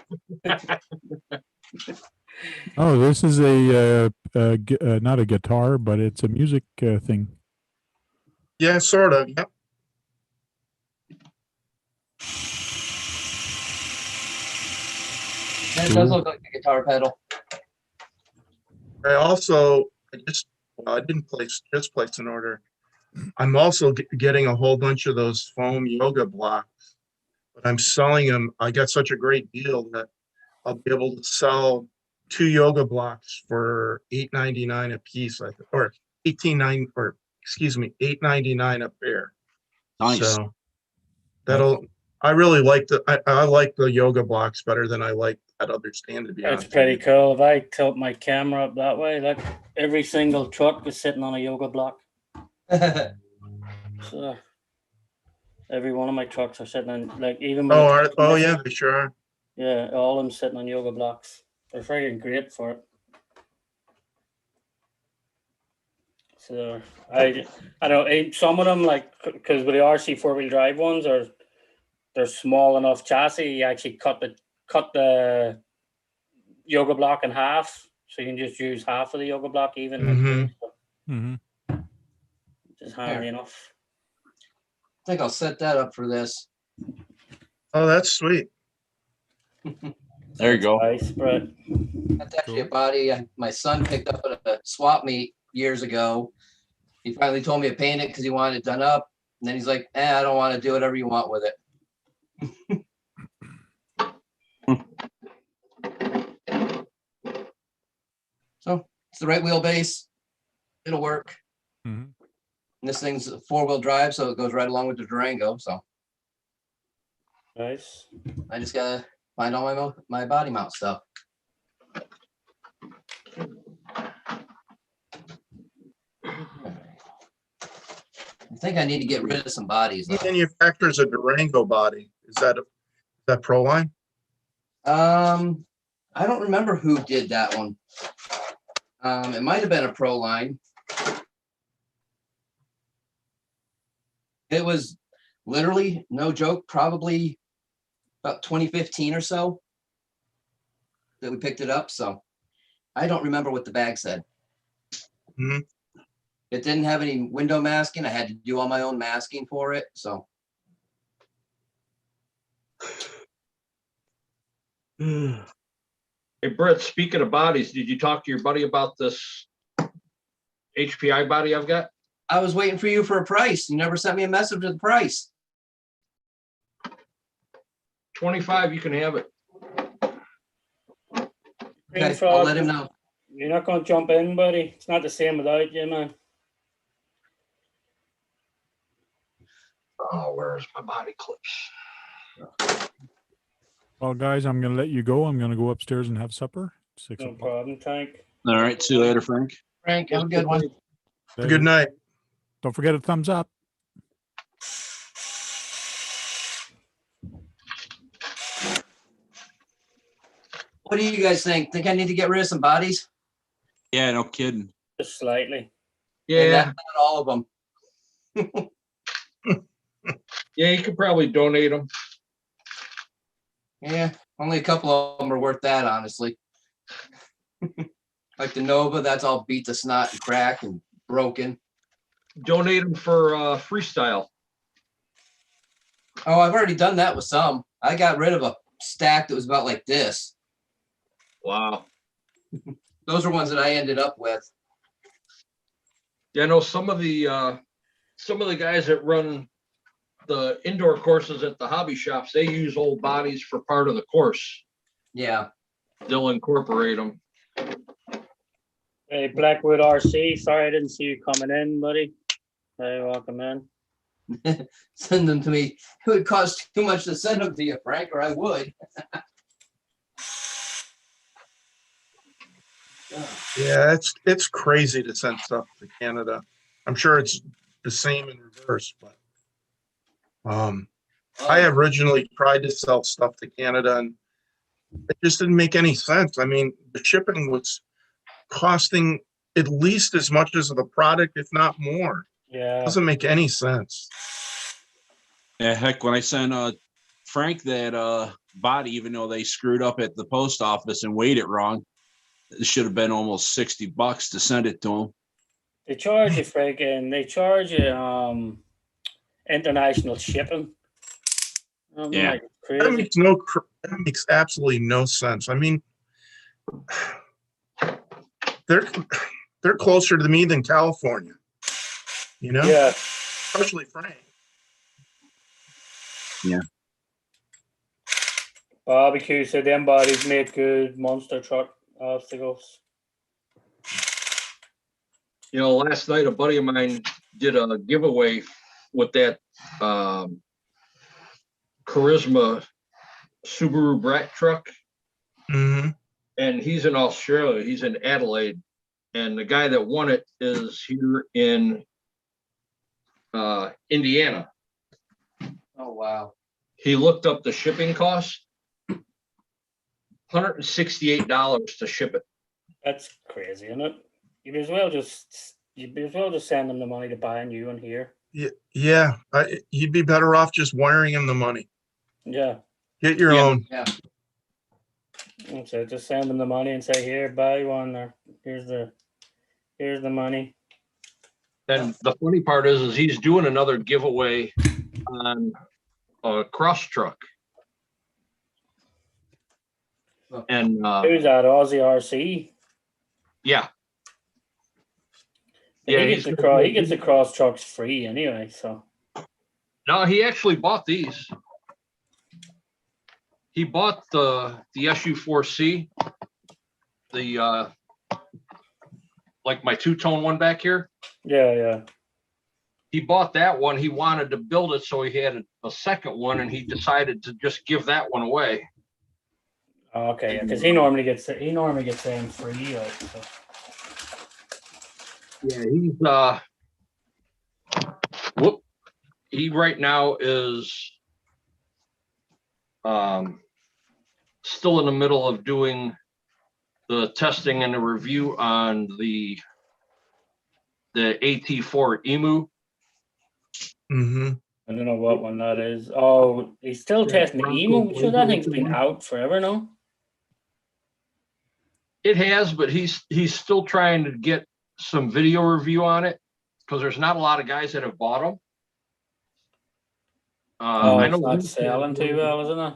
Oh, this is not a guitar, but it's a music thing. Yeah, sort of. Yep. That does look like a guitar pedal. I didn't just place an order. I'm also getting a whole bunch of those foam yoga blocks but I'm selling them. I got such a great deal that I'll be able to sell 2 yoga blocks for $8.99 a piece, I think, or $8.99 a pair. Nice. So I really like I like the yoga blocks better than I like that other stand, to be It's honest. pretty cool. If I tilt my camera up that way, look, every single truck is sitting on a yoga block. So every one of my trucks are sitting on, like, even when Yeah, they sure are. yeah, all of them sitting on yoga blocks. They're freaking great for it. So I don't, some of them, like, because with the RC 4-wheel drive ones they're small enough chassis, you actually cut the yoga block in half, so you can just use half of the yoga block even. Mhm. Which is handy enough. I think I'll set that up for this. Oh, that's sweet. There you go. Nice, Brett. That's actually a body my son picked up at a swap meet years ago. He finally told me to paint it because he wanted it done up. And then he's like, I don't want to do whatever you want with it. So it's the right wheelbase. It'll work. Mhm. And this thing's a 4-wheel drive, so it goes right along with the Durango. So Nice. I just gotta find all my body mount stuff. I think I need to get rid of some bodies, Who though. manufactures a Durango body? Is that Proline? I don't remember who did that one. It might have been a Proline. It was literally, no joke, probably about 2015 or so that we picked it up. So I don't remember what the bag said. Mhm. It didn't have any window masking. I had to do all my own masking for it. So Hey, Brett, speaking of bodies, did you talk to your buddy about this HPI body I've got? I was waiting for you for a price. You never sent me a message with the price. 25, you can have it. Green Okay, Frog, I'll let him know. you're not going to jump in, buddy. It's not the same without you, man. Oh, where's my body clips? Well, guys, I'm going to let you go. I'm going to go upstairs and have supper. 6 No o'clock. problem, Tank. All right. See you later, Frank. Frank, have a good one. Good night. Don't forget a thumbs up. What do you guys think? Think I need to get rid of some bodies? Yeah, no kidding. Just slightly. And Yeah, not all of them. yeah, you could probably donate them. Yeah, only a couple of them are worth that, honestly. Like the Nova, that's all beat to snot and crack and broken. Donate them for freestyle. Oh, I've already done that with some. I got rid of a stack that was about like this. Wow. Those are ones that I ended up with. Yeah, I know some of the guys that run the indoor courses at the hobby shops, they use old bodies for part of the course. Yeah. They'll incorporate them. Hey, Blackwood RC. Sorry I didn't see you coming in, buddy. Hey, welcome in. Send them to me. It would cost too much to send them to you, Frank, or I would. Yeah, it's crazy to send stuff to Canada. I'm sure it's the same in reverse, but I originally tried to sell stuff to Canada and it just didn't make any sense. I mean, the shipping was costing at least as much as the product, if not more. Yeah. Doesn't make any sense. Yeah, heck, when I sent Frank that body, even though they screwed up at the post office and weighed it wrong, it should have been almost $60 to send it to him. They charge you they charge you international shipping. Yeah. Like crazy. That makes absolutely no sense. I mean, they're closer to me than California, you know? Yeah. Especially Frank. Yeah. Barbecue said them bodies make good monster truck obstacles. You know, last night a buddy of mine did a giveaway with that Charisma Subaru Brat truck, hmm and he's in Australia. He's in Adelaide, and the guy that won it is here in Indiana. Oh, wow. He looked up the shipping cost, $168 to ship it. That's crazy, isn't it? You'd as well just send them the money to buy a new one here. Yeah, you'd be better off just wiring him the money. Yeah. Get your Yeah. own. Yeah. That's it. Just send them the money and say, here, buy one, or here's the money. And the funny part is he's doing another giveaway on a cross truck. And Who's that? Aussie RC. yeah, He he's gets the cross trucks free anyway. So no, he actually bought these. He bought the SU4C, the like my two-tone one back here. yeah. He bought that one. He wanted to build it, so he had a second one, and he decided to just give that one away. Okay, because he normally gets them free. Like, so. Yeah, he right now is still in the middle of doing the testing and the review on the AT4 Emu. hmm I don't know what one that is. Oh, he's still testing the Emu. Sure, that thing's been out forever now. It has, but he's still trying to get some video review on it because there's not a lot of guys that have bought them. I know It's not selling too well, isn't it?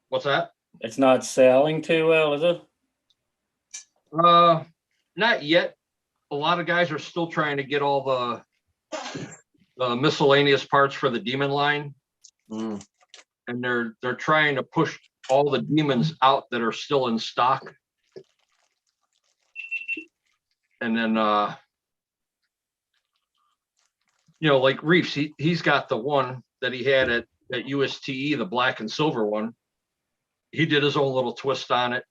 What's that? It's not selling too well, is it? Not yet. A lot of guys are still trying to get all the miscellaneous parts for the Demon line, Mm. and they're trying to push all the Demons out that are still in stock. And then like Reefs, he's got the one that he had at USTE, the black and silver one. He did his own little twist on it,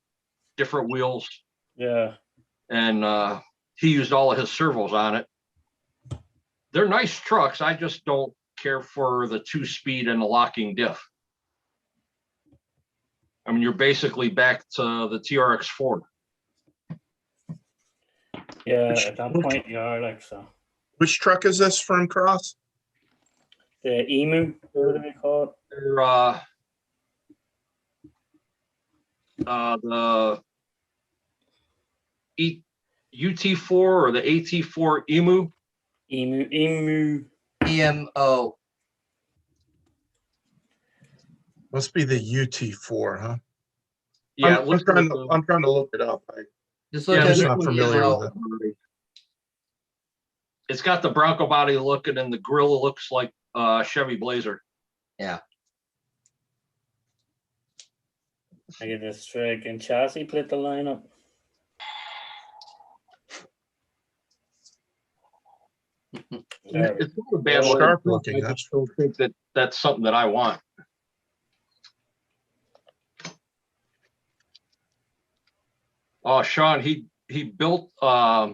different wheels, Yeah. and he used all of his servos on it. They're nice trucks. I just don't care for the 2-speed and the locking diff. I mean, you're basically back to the TRX 4. Yeah, at that point you are like so. Which truck is this from Cross? The Emu, what do we call it? They're the UT4 or the AT4 Emu. Emu. EMO. Must be the UT4, huh? Yeah, I'm trying to look it up. Just look Yeah, at I'm it. not familiar EMO. with it. It's got the Bronco body looking, and the grill looks like Chevy Blazer. Yeah. I get this freaking chassis plate to line up. There we It's not a bad Well, one. sharp looking, I just don't think that that's something that I want. Oh, Sean, he built that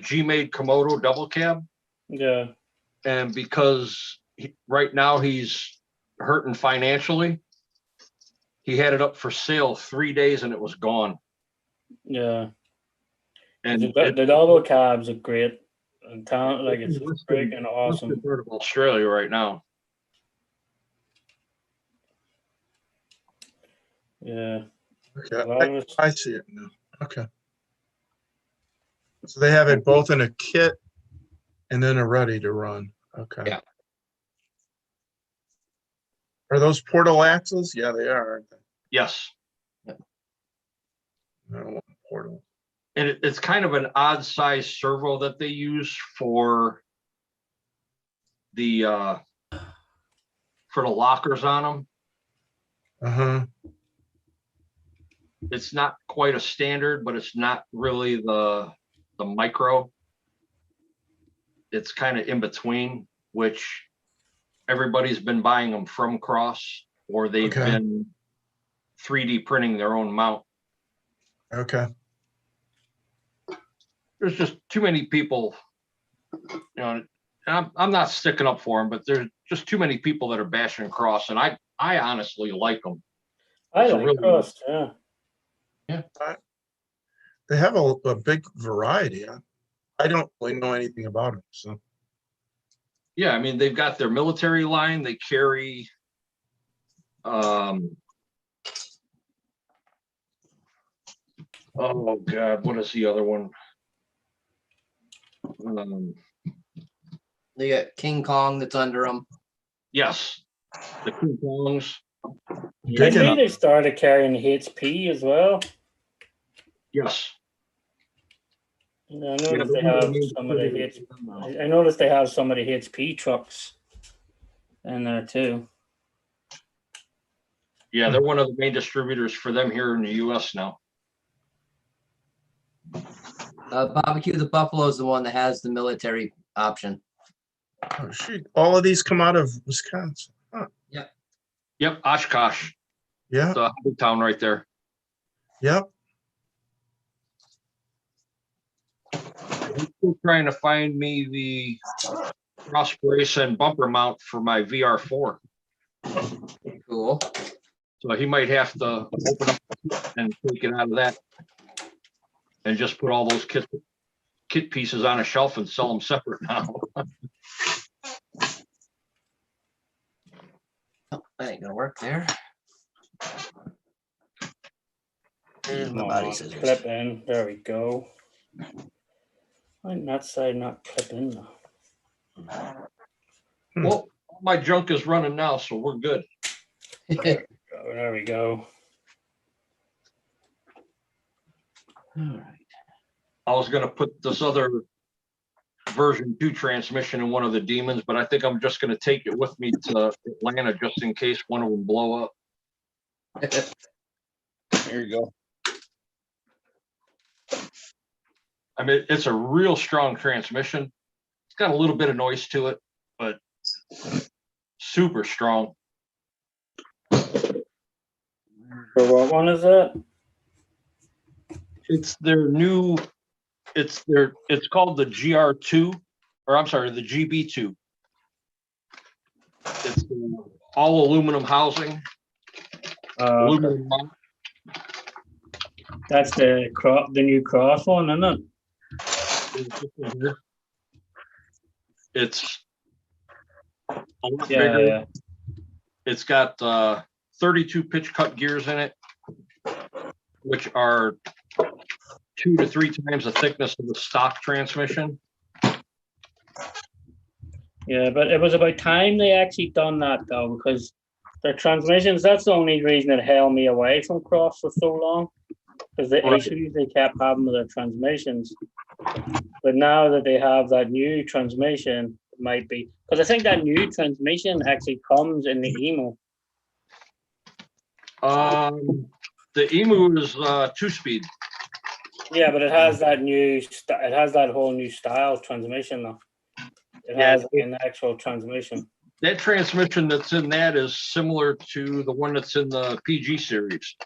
G-Made Komodo double cab, Yeah. and because right now he's hurting financially, he had it up for sale 3 days and it was gone. Yeah. And The double cabs are great. And town, like it's What's freaking awesome. part of Australia right now. Yeah. Okay, I see it now. Okay. So they have it both in a kit and then are ready to run. Okay. Yeah. Are those portal axles? Yeah, they are, aren't they? Yes. I don't want portal. And it's kind of an odd size servo that they use for the for the lockers on them. Uh-huh. It's not quite a standard, but it's not really the micro. It's kind of in between, which everybody's been buying them from Cross, or they've Okay. been 3D printing their own mount. Okay. There's just too many people, you know, and I'm not sticking up for them, but there's just too many people that are bashing Cross, and I honestly like them. I It's a like really- Cross, yeah. They have a big variety. I don't really know anything about them, so. Yeah, I mean, they've got their military line. They carry, oh God, what is the other one? They got King Kong that's under them. Yes, the King Kongs. I Digging think up. they started carrying HP as well. Yes. I noticed they they're have really some of the pretty H. now. I noticed they have some of the HP trucks in there too. Yeah, they're one of the main distributors for them here in the US now. Barbecue the Buffalo is the one that has the military option. Oh, shoot. All of these come out of Wisconsin. Huh. Yep, Oshkosh, Yeah, the hobby town right there. yep. I'm still trying to find me the cross brace and bumper mount for my VR4. Cool. So he might have to open up and take it out of that and just put all those kit pieces on a shelf and sell them separate now. Oh, that ain't gonna work there. There's my Come body on, scissors. clip in. There we go. Why didn't that side not clip in though? Well, my junk is running now, so we're good. Oh, there we go. All right. I was gonna put this other version 2 transmission in one of the Demons, but I think I'm just gonna take it with me to Atlanta just in case one of them blow up. There you go. I mean, it's a real strong transmission. It's got a little bit of noise to it, but super strong. For what one is that? It's their new, it's called the GR2, or I'm sorry, the GB2. It's all aluminum housing. Okay. Aluminum mount. That's the new Cross one, isn't it? It's a lot Yeah, bigger. yeah. It's got 32 pitch cut gears in it, which are 2 to 3 times the thickness of the stock transmission. Yeah, but it was about time they actually done that though, because their transmissions, that's the only reason it held me away from Cross for so long. Because the Right. issues they kept having with their transmissions. But now that they have that new transmission, it might be, because I think that new transmission actually comes in the Emu. The Emu is 2-speed. Yeah, but it has that it has that whole new style transmission now. It Yeah, has an actual transmission. That transmission that's in that is similar to the one that's in the PG series.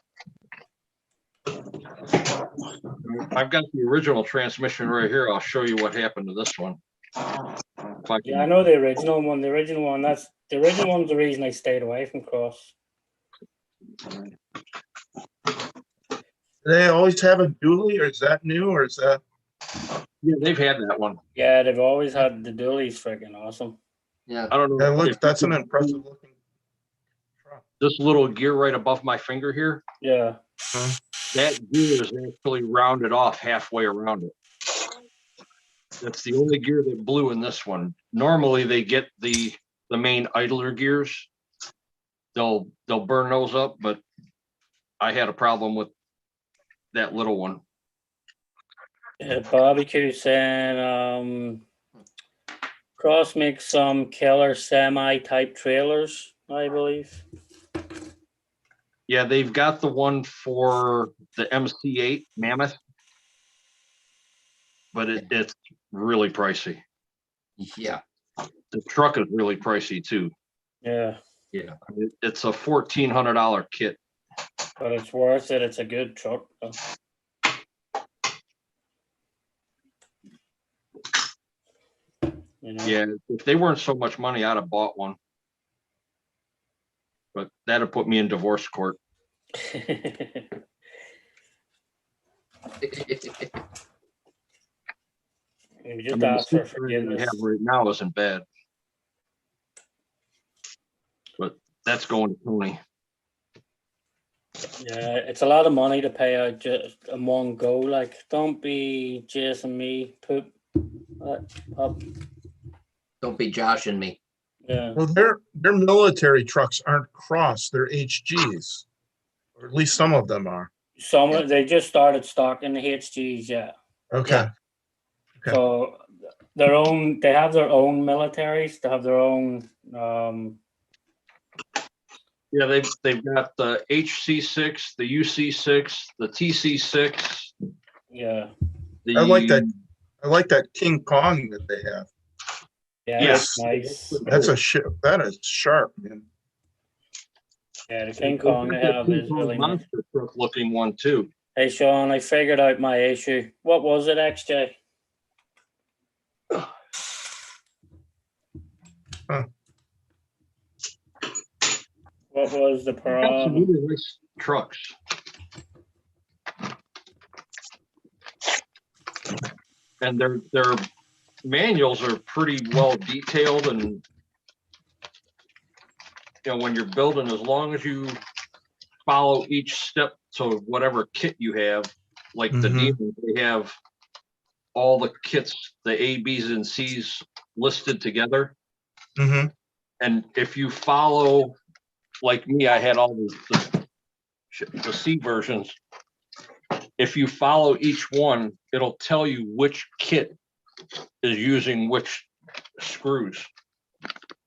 I've got the original transmission right here. I'll show you what happened to this one. If I Yeah, I can- know the original one. The original one's the reason I stayed away from Cross. Do they always have a dually, or is that new, or is that? Yeah, they've had that one. Yeah, they've always had the dualies, freaking awesome. Yeah. I don't know. That if looks, that's an you- impressive looking truck. This little gear right above my finger here, Yeah. that gear is actually rounded off halfway around it. That's the only gear that blew in this one. Normally they get the main idler gears. They'll burn those up, but I had a problem with that little one. Yeah, barbecue saying Cross makes some killer semi type trailers. I believe. Yeah, they've got the one for the MC8 Mammoth, but it's really pricey. Yeah. The truck is really pricey too. Yeah, It's a $1,400 kit. but it's worth it. It's a good truck. Though. You know? Yeah, if they weren't so much money, I'd have bought one. But that'd put me in divorce court. You I just mean, ask the for situation I forgiveness. have right now isn't bad. But that's going to Tony. Yeah, it's a lot of money to pay out just in one go. Like, don't be chasing me, poop up. Don't be Josh and me. Yeah, Well, their military trucks aren't Cross, they're HGs. Or at least some of them are. some they just started stocking the HGs. Yeah, Okay. Yeah. Okay. so their own. They have their own militaries. They have their own. Yeah, they've got the HC6, the UC6, the TC6. Yeah, The, I like that King Kong that they have. yeah, Yes. it's nice. That's a ship. That is sharp, man. Yeah, the King Kong they have is really nice. monster truck looking one too. Hey, Sean, I figured out my issue. What was it, XJ? Huh. What was the They've got some problem? really nice trucks. And their manuals are pretty well detailed, and when you're building, as long as you follow each step to whatever kit you have, like the Mhm. Demon, they have all the kits, the A, B's, and C's listed together. Mm-hmm. And if you follow, like me, I had all the C versions. If you follow each one, it'll tell you which kit is using which screws.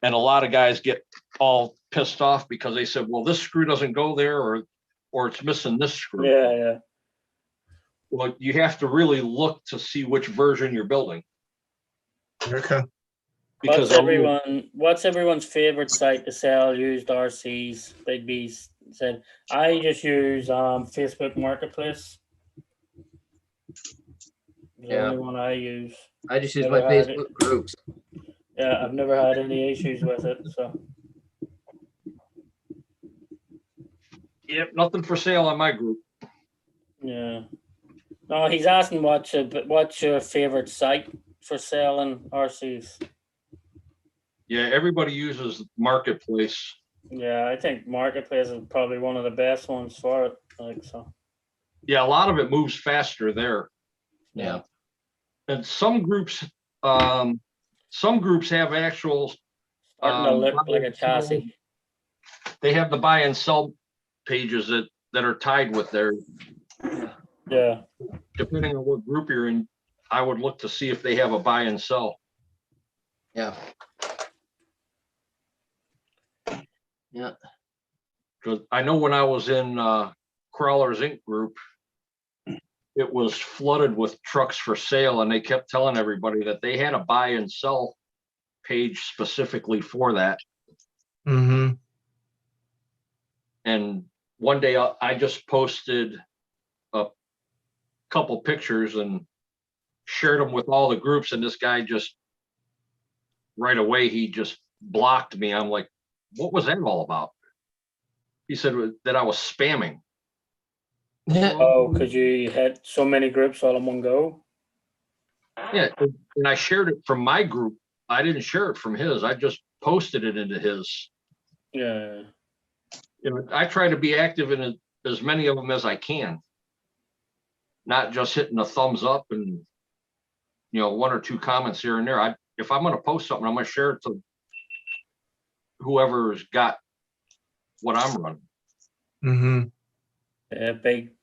And a lot of guys get all pissed off because they said, well, this screw doesn't go there, or it's missing this screw. Yeah. Well, you have to really look to see which version you're building. Okay. Because What's everyone's favorite site to sell used RCs? Big B said, I just use Facebook Marketplace. The Yeah. only one I use. I just use Never my had Facebook groups. Yeah, I've never had any issues with it. So Yep, nothing for sale on my group. yeah. No, he's asking what's your favorite site for selling RCs? Yeah, everybody uses Marketplace. Yeah, I think Marketplace is probably one of the best ones for it. Like so. Yeah, a lot of it moves faster there. Yeah. And some groups have actual Starting to look buy like a and sell. chassis. They have the buy and sell pages that are tied with their, Yeah. depending on what group you're in, I would look to see if they have a buy and sell. Yeah. Yeah. Because I know when I was in Crawlers Inc. group, it was flooded with trucks for sale, and they kept telling everybody that they had a buy and sell page specifically for that. Mm-hmm. And one day I just posted a couple pictures and shared them with all the groups, and this guy just right away, he just blocked me. I'm like, what was that all about? He said that I was spamming. Oh, because you had so many groups all in one go. Yeah, and I shared it from my group. I didn't share it from his. I just posted it into his. Yeah. I try to be active in as many of them as I can, not just hitting a thumbs up and one or two comments here and there. If I'm going to post something, I'm going to share it to whoever's got what I'm running. Mm-hmm. Yeah,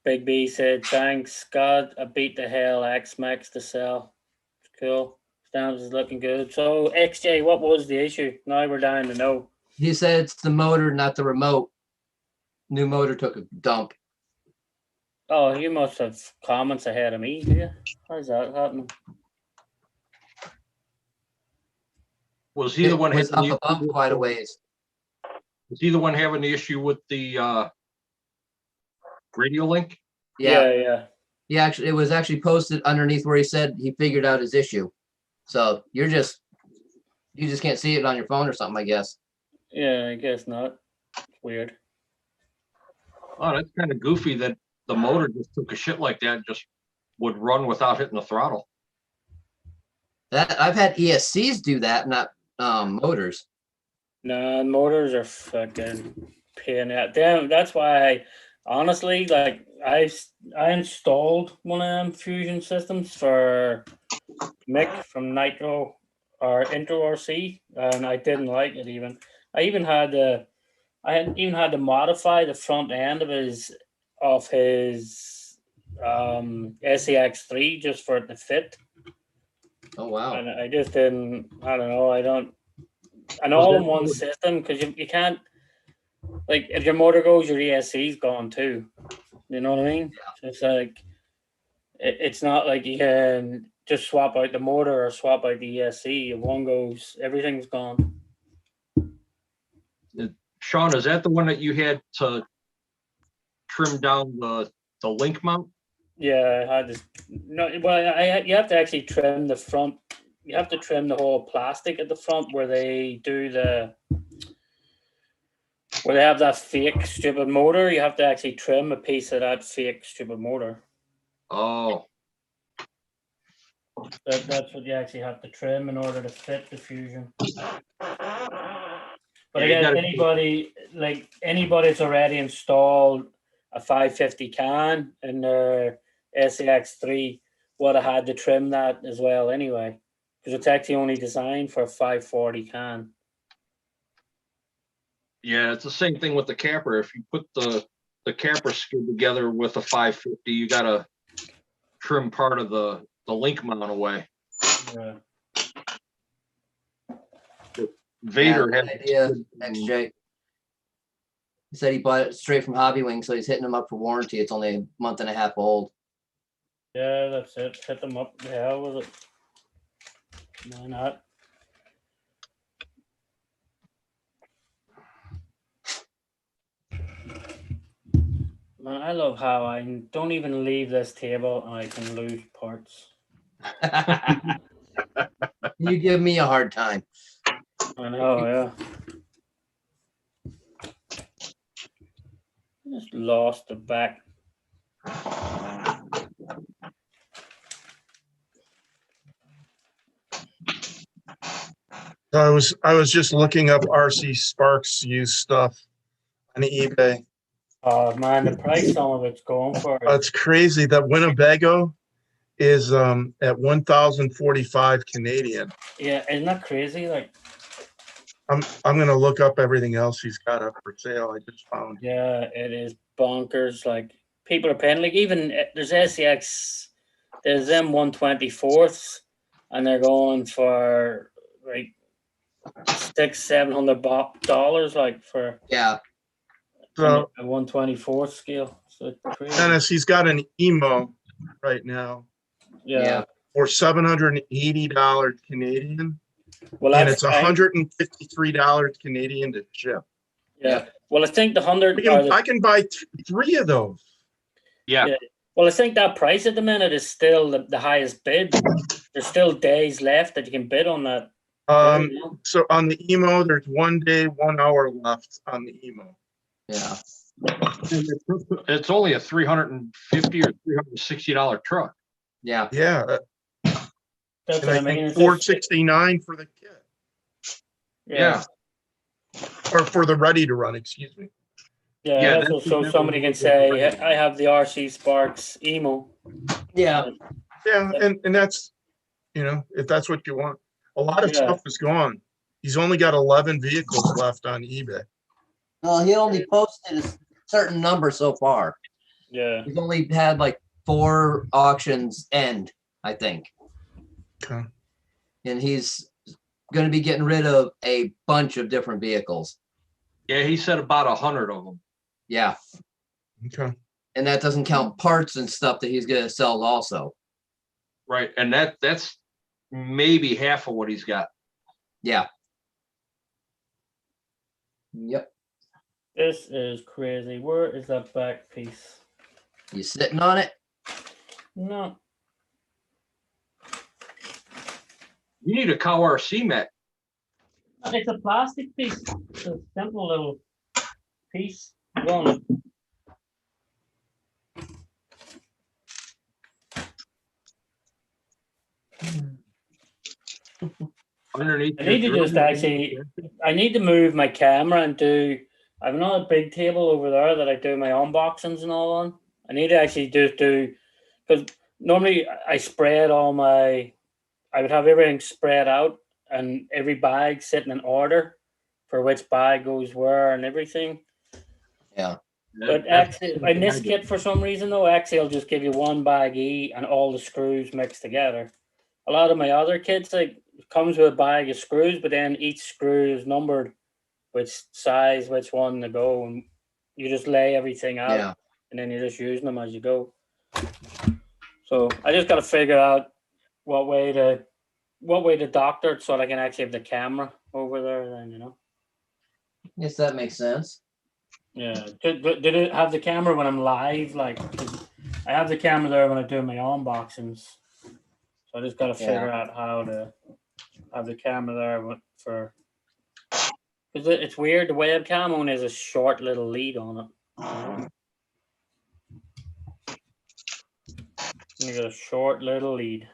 Big B said, thanks, Scott. I beat the hell X Max to sell. It's cool. Stamps is looking good. So XJ, what was the issue? Now we're dying to know. He said it's the motor, not the remote. New motor took a dump. Oh, you must have comments ahead of me, do you? How's that happening? Was he the It one was having up the above issue quite a with ways. was he the one having the issue with the radio link? Yeah. He actually, it was actually posted underneath where he said he figured out his issue. So you just can't see it on your phone or something, I guess. Yeah, I guess not. Weird. Oh, that's kind of goofy that the motor just took a shit like that, and just would run without hitting the throttle. That I've had ESCs do that, not motors. Nah, motors are fucking pain out. Damn, that's why I honestly like I installed one of them fusion systems for Mick from Nitro or Intro RC, and I didn't like it even. I even had to modify the front end of his SEX3 just for it to fit. Oh wow. And I just didn't. I don't know. I don't. An Was all that in one the- system because you can't, like, if your motor goes, your ESC's gone too. You know what I mean? So it's like it's not like you can just swap out the motor or swap out the ESC. If one goes, everything's gone. Sean, is that the one that you had to trim down the link mount? Yeah, I had this. No, well, you have to actually trim the front. You have to trim the whole plastic at the front where they have that fake stupid motor. You have to actually trim a piece of that fake stupid motor. Oh, That's what you actually have to trim in order to fit the fusion. But Yeah, you again, gotta- anybody that's already installed a 550 can in their SEX3 would have had to trim that as well anyway, because it's actually only designed for a 540 can. yeah, it's the same thing with the capper. If you put the capper screw together with a 550, you gotta trim part of the link mount away. Yeah. Vader Yeah, had good idea, XJ. He said he bought it straight from Hobby Wing, so he's hitting them up for warranty. It's only a month and a half old. Yeah, that's it. Hit them up. The hell with it. Why not? Man, I love how I don't even leave this table and I can lose parts. You give me a hard time. I know, yeah. Just lost the back. I was just looking up RC Sparks used stuff on eBay. Oh man, the price some of it's going for it. It's crazy that Winnebago is at 1,045 Canadian. Yeah, isn't that crazy? Like, I'm gonna look up everything else he's got up for sale. I just found. yeah, it is bonkers. Like, people are paying. Like, even there's SEX, there's them 124ths, and they're going for like $600-700 like for Yeah. So a 124th scale. So it's crazy. Dennis, he's got an emo right now Yeah. for $780 Canadian, Well, and that's it's $153 Canadian to ship. yeah. Well, I think the 100. I can buy three of those. Yeah. Yeah. Well, I think that price at the minute is still the highest bid. There's still days left that you can bid on that. So on the emo, there's 1 day, 1 hour left on the emo. Yeah. It's only a $350 or $360 truck. Yeah. Yeah, That's and what I I mean. think It's just- $469 for the kit, Yeah. or for the ready to run. Excuse me. Yeah, Yeah, that's that's so somebody can say, I have the RC Sparks emo. Yeah. Yeah, and that's, if that's what you want. A lot of Yeah. stuff is gone. He's only got 11 vehicles left on eBay. Well, he only posted a certain number so far. Yeah. He's only had like 4 auctions end, I think. Okay. And he's going to be getting rid of a bunch of different vehicles. Yeah, he said about 100 of them. Yeah. Okay. And that doesn't count parts and stuff that he's gonna sell also. Right, and that's maybe half of what he's got. Yeah. Yep. This is crazy. Where is that back piece? You sitting on it? No. You need a cow RC mat. It's a plastic piece. It's a simple little piece. Going. Underneath. I need to just actually, I need to move my camera and do, I have another big table over there that I do my unboxings and all on. I need to actually just do, because normally I spread all my, I would have everything spread out and every bag sitting in order for which bag goes where and everything. Yeah. But actually, in this kit, for some reason though, actually will just give you one bag and all the screws mixed together. A lot of my other kits, like, comes with a bag of screws, but then each screw is numbered, which size, which one to go, and you just lay everything out, Yeah. and then you're just using them as you go. So I just got to figure out what way to doctor it so that I can actually have the camera over there. Then Yes, that makes sense. yeah. Did it have the camera when I'm live? Like, 'cause I have the camera there when I do my unboxings. So I just got to figure out how to have the camera there for. Because it's weird, the webcam only has a short little lead on it. You got a short little lead.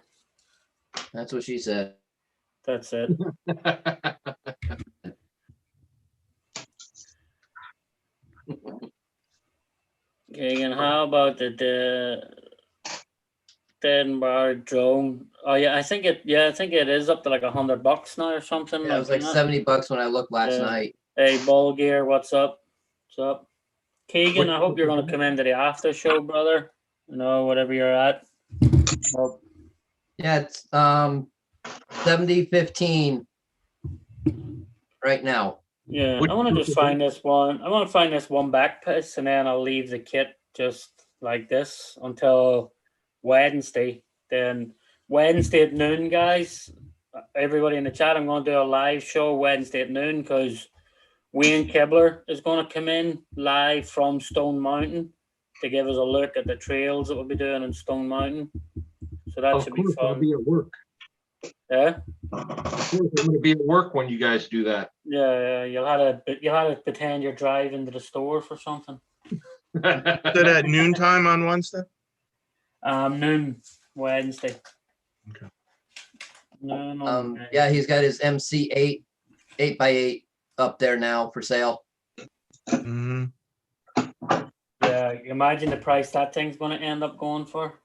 That's what she said. That's it. Okay, and how about the Edinburgh drone? Oh yeah, I think it is up to like $100 now or something. Yeah, it was like that. $70 when I looked last Yeah. night. Hey, Ball Gear, what's up? What's up? Keegan, I hope you're gonna come into the after show, brother. Whatever you're at. Well, Yeah, it's 70-15 right now. yeah, I want to just find this one. I want to find this one back piece, and then I'll leave the kit just like this until Wednesday. Then Wednesday at noon, guys. Everybody in the chat, I'm going to do a live show Wednesday at noon because Wayne Kibler is going to come in live from Stone Mountain to give us a look at the trails that we'll be doing in Stone Mountain. So that should be fun. I'll be at work. Yeah. Of course, I'm going to be at work when you guys do that. Yeah, you'll have to pretend you're driving to the store for something. Is that at noontime on Wednesday? Noon Wednesday. Okay. Noon on Wednesday. Yeah, he's got his MC8 8x8 up there now for sale. Mm-hmm. Yeah, imagine the price that thing's going to end up going for.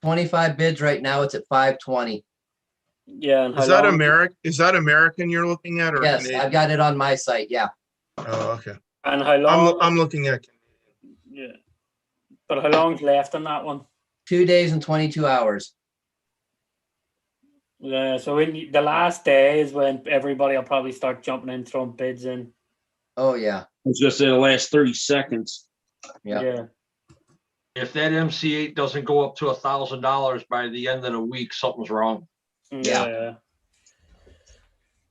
25 bids right now. It's at 520. Yeah, and Is that American? Is that American you're looking at, or Yes, Canadian? I've got it on my site. Yeah. Oh, okay. And how long? I'm looking at. Yeah, but how long's left on that one? 2 days and 22 hours. Yeah, so the last day is when everybody will probably start jumping in, throwing bids in. Oh yeah. I was just say the last 30 seconds. Yeah. If that MC8 doesn't go up to $1,000 by the end of the week, something's wrong. Yeah.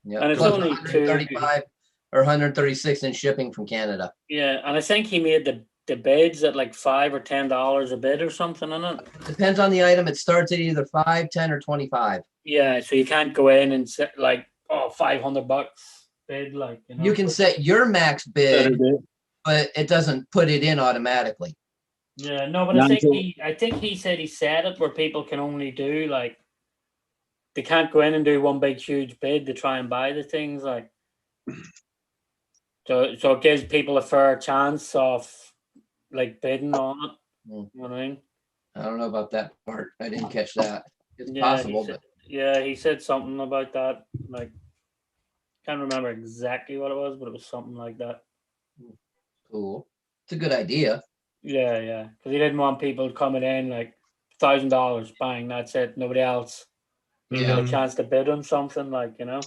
Yeah. And it's Plus only 135 or 136 in shipping from Canada. Yeah, and I think he made the bids at like $5 or $10 a bid or something on it. Depends on the item. It starts at either 5, 10, or 25. Yeah, so you can't go in and set like $500 bid, like You can set your max bid, but it doesn't put it in automatically. Yeah, no, but I think he said he set it where people can only do like they can't go in and do one big huge bid to try and buy the things like. So it gives people a fair chance of like bidding on it. You know what I mean? I don't know about that part. I didn't catch that. It's Yeah, possible, but he said something about that. Like, can't remember exactly what it was, but it was something like that. cool. It's a good idea. Yeah, because he didn't want people coming in like $1,000, bang, that's it, nobody else. You get a chance to bid on something, like. Yeah.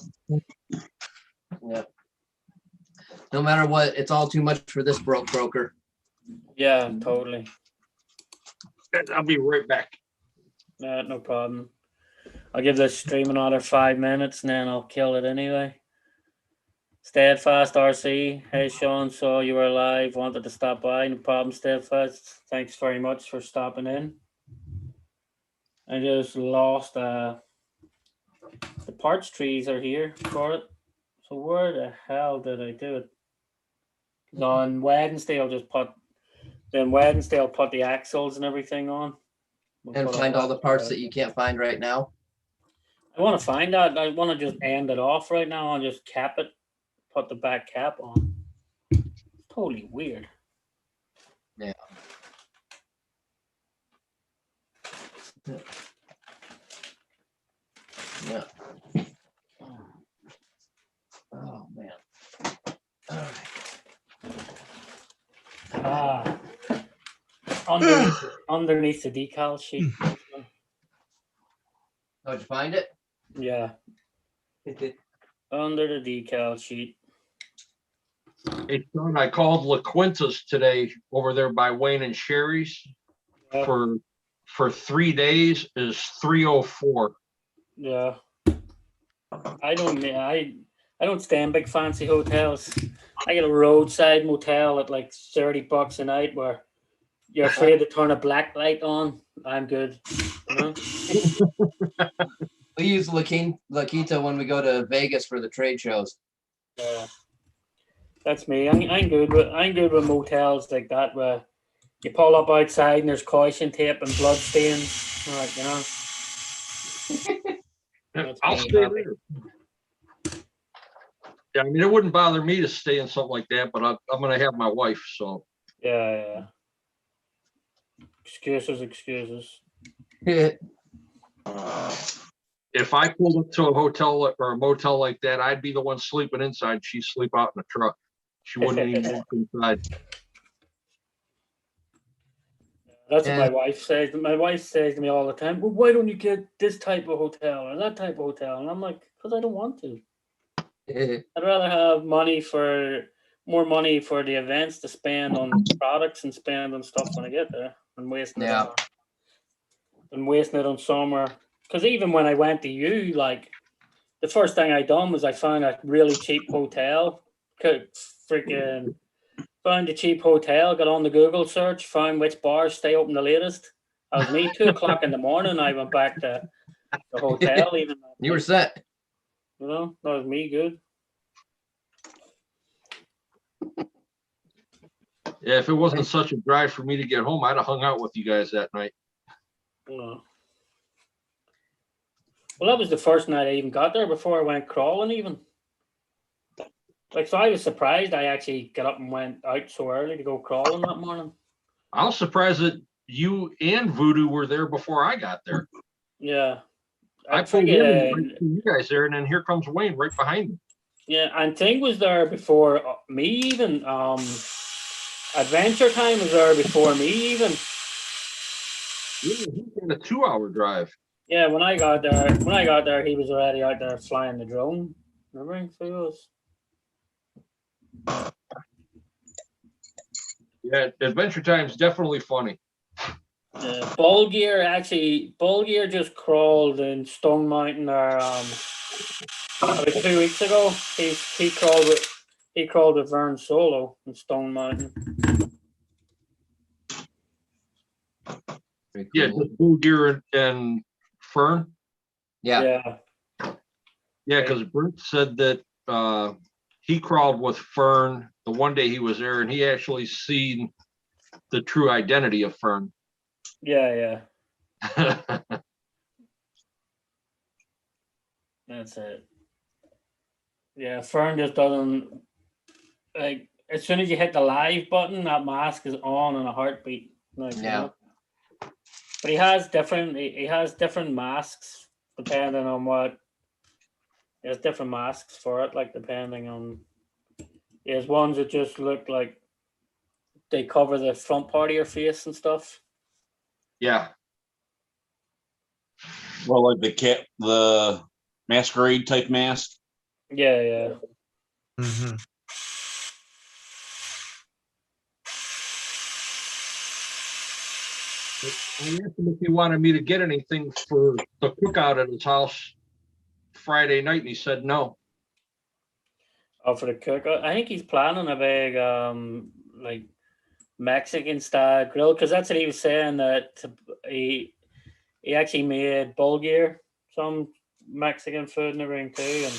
No matter what, it's all too much for this broker. Yeah, totally. I'll be right back. No problem. I'll give this stream another 5 minutes and then I'll kill it anyway. Steadfast RC. Hey Sean, saw you were live. Wanted to stop by. No problem, Steadfast. Thanks very much for stopping in. I just lost the parts trees are here for it. So where the hell did I do it? On Wednesday I'll just put the axles and everything on. We'll And put find all the parts that. that you can't find right now. I want to find out. I want to just end it off right now and just cap it, put the back cap on. Totally weird. Yeah. Yeah. Oh man. All right. Ah, underneath the decal sheet. Oh, did you find it? Yeah, under the decal sheet. Hey, Sean, I called La Quinta's today over there by Wayne and Sherry's Yeah. for 3 days is 304. Yeah. I don't stay in big fancy hotels. I get a roadside motel at like $30 a night where you're afraid to turn a black light on. I'm good. You know? We use La Quinta when we go to Vegas for the trade shows. Yeah. That's me. I'm good with motels like that where you pull up outside and there's caution tape and blood stains. Like, you know. That's I'll me stay happy. there. Yeah, I mean, it wouldn't bother me to stay in something like that, but I'm going to have my wife, so. Yeah. Excuses. If I pulled up to a hotel or a motel like that, I'd be the one sleeping inside. She'd sleep out in the truck. She wouldn't even walk inside. That's what my wife says. My wife says to me all the time, well, why don't you get this type of hotel or that type of hotel? And I'm like, because I don't want to. I'd rather have more money for the events to spend on products and spend on stuff when I get there and wasting it on summer. Because even when I went to you, like the first thing I done was I found a really cheap hotel. Found a cheap hotel, got on the Google search, found which bars stay open the latest. That was me, 2:00 in the morning. I went back to the hotel. Even You were set. You know, that was me good. Yeah, if it wasn't such a drive for me to get home, I'd have hung out with you guys that night. Well, that was the first night I even got there before I went crawling even. Like, so I was surprised I actually got up and went out so early to go crawling that morning. I was surprised that you and Voodoo were there before I got there. Yeah. I pulled in and right to you guys there, and then here comes Wayne right behind me. Yeah, and Ting was there before me even. Adventure Time was there before me even. Yeah, he did a 2-hour drive. Yeah, when I got there, he was already out there flying the drone. Remember? So he was. Yeah, Adventure Time's definitely funny. Ball Gear just crawled in Stone Mountain there about 2 weeks ago. He crawled with Vern Solo in Stone Mountain. Cool. Yeah, Bull Gear and Fern. Yeah. Yeah, because Brent said that he crawled with Fern the one day he was there, and he actually seen the true identity of Fern. Yeah. That's it. Yeah, Fern just doesn't like. As soon as you hit the live button, that mask is on in a heartbeat. Like, Yeah. You know? But he has different masks depending on what. He has different masks for it, like depending on. He has ones that just look like they cover the front part of your face and stuff. Yeah. Well, like the masquerade type mask. Yeah. Mhm. I asked him if he wanted me to get anything for the cookout at his house Friday night, and he said no. Oh, for the cook, I think he's planning a big like Mexican style grill, because that's what he was saying, that he actually made Bulgur, some Mexican food and everything too, and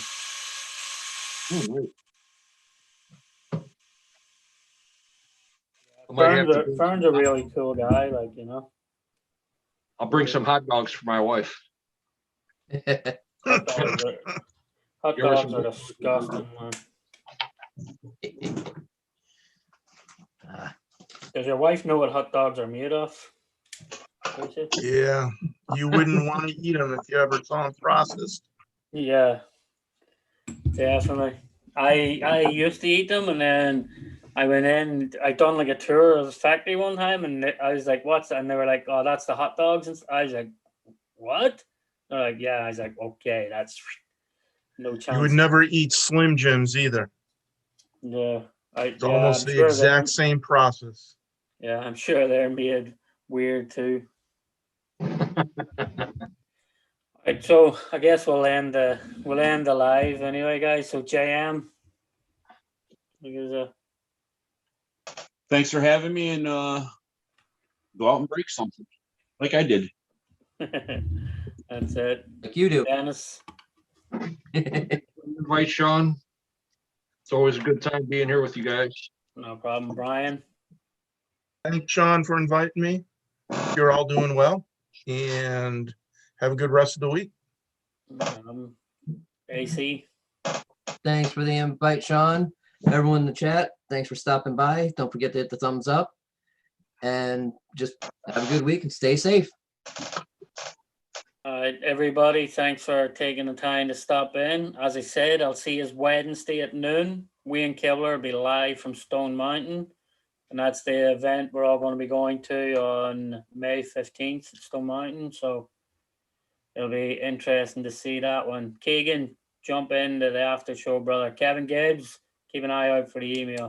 I might have to bring Fern's a really cool guy, like, you know. I'll bring some hot dogs for my wife. Hot dogs are, hot You ever dogs some- are disgusting, man. Does your wife know what hot dogs are made of? Does she? Yeah, you wouldn't want to eat them if you ever saw them processed. Yeah, definitely. I used to eat them, and then I went in. I done like a tour of the factory one time, and I was like, "What's that?" And they were like, "Oh, that's the hot dogs." And I was like, "What?" They're like, "Yeah." I was like, "Okay, that's no chance." You would never eat Slim Jims either. Yeah, It's almost I'm the sure exact same process. yeah, I'm sure they're made weird too. Right, so I guess we'll end the live anyway, guys. So JM, because Thanks for having me, and go out and break something like I did. that's it. Like you do. Dennis, Invite Sean. It's always a good time being here with you guys. no problem. Brian, Thank Sean for inviting me. You're all doing well and have a good rest of the week. AC. Thanks for the invite, Sean. Everyone in the chat, thanks for stopping by. Don't forget to hit the thumbs up. And just have a good week and stay safe. All right, everybody, thanks for taking the time to stop in. As I said, I'll see you Wednesday at noon. Wayne Kibler will be live from Stone Mountain, and that's the event we're all going to be going to on May 15th at Stone Mountain. So it'll be interesting to see that one. Keegan, jump into the after show, brother. Kevin Gibbs, keep an eye out for the email.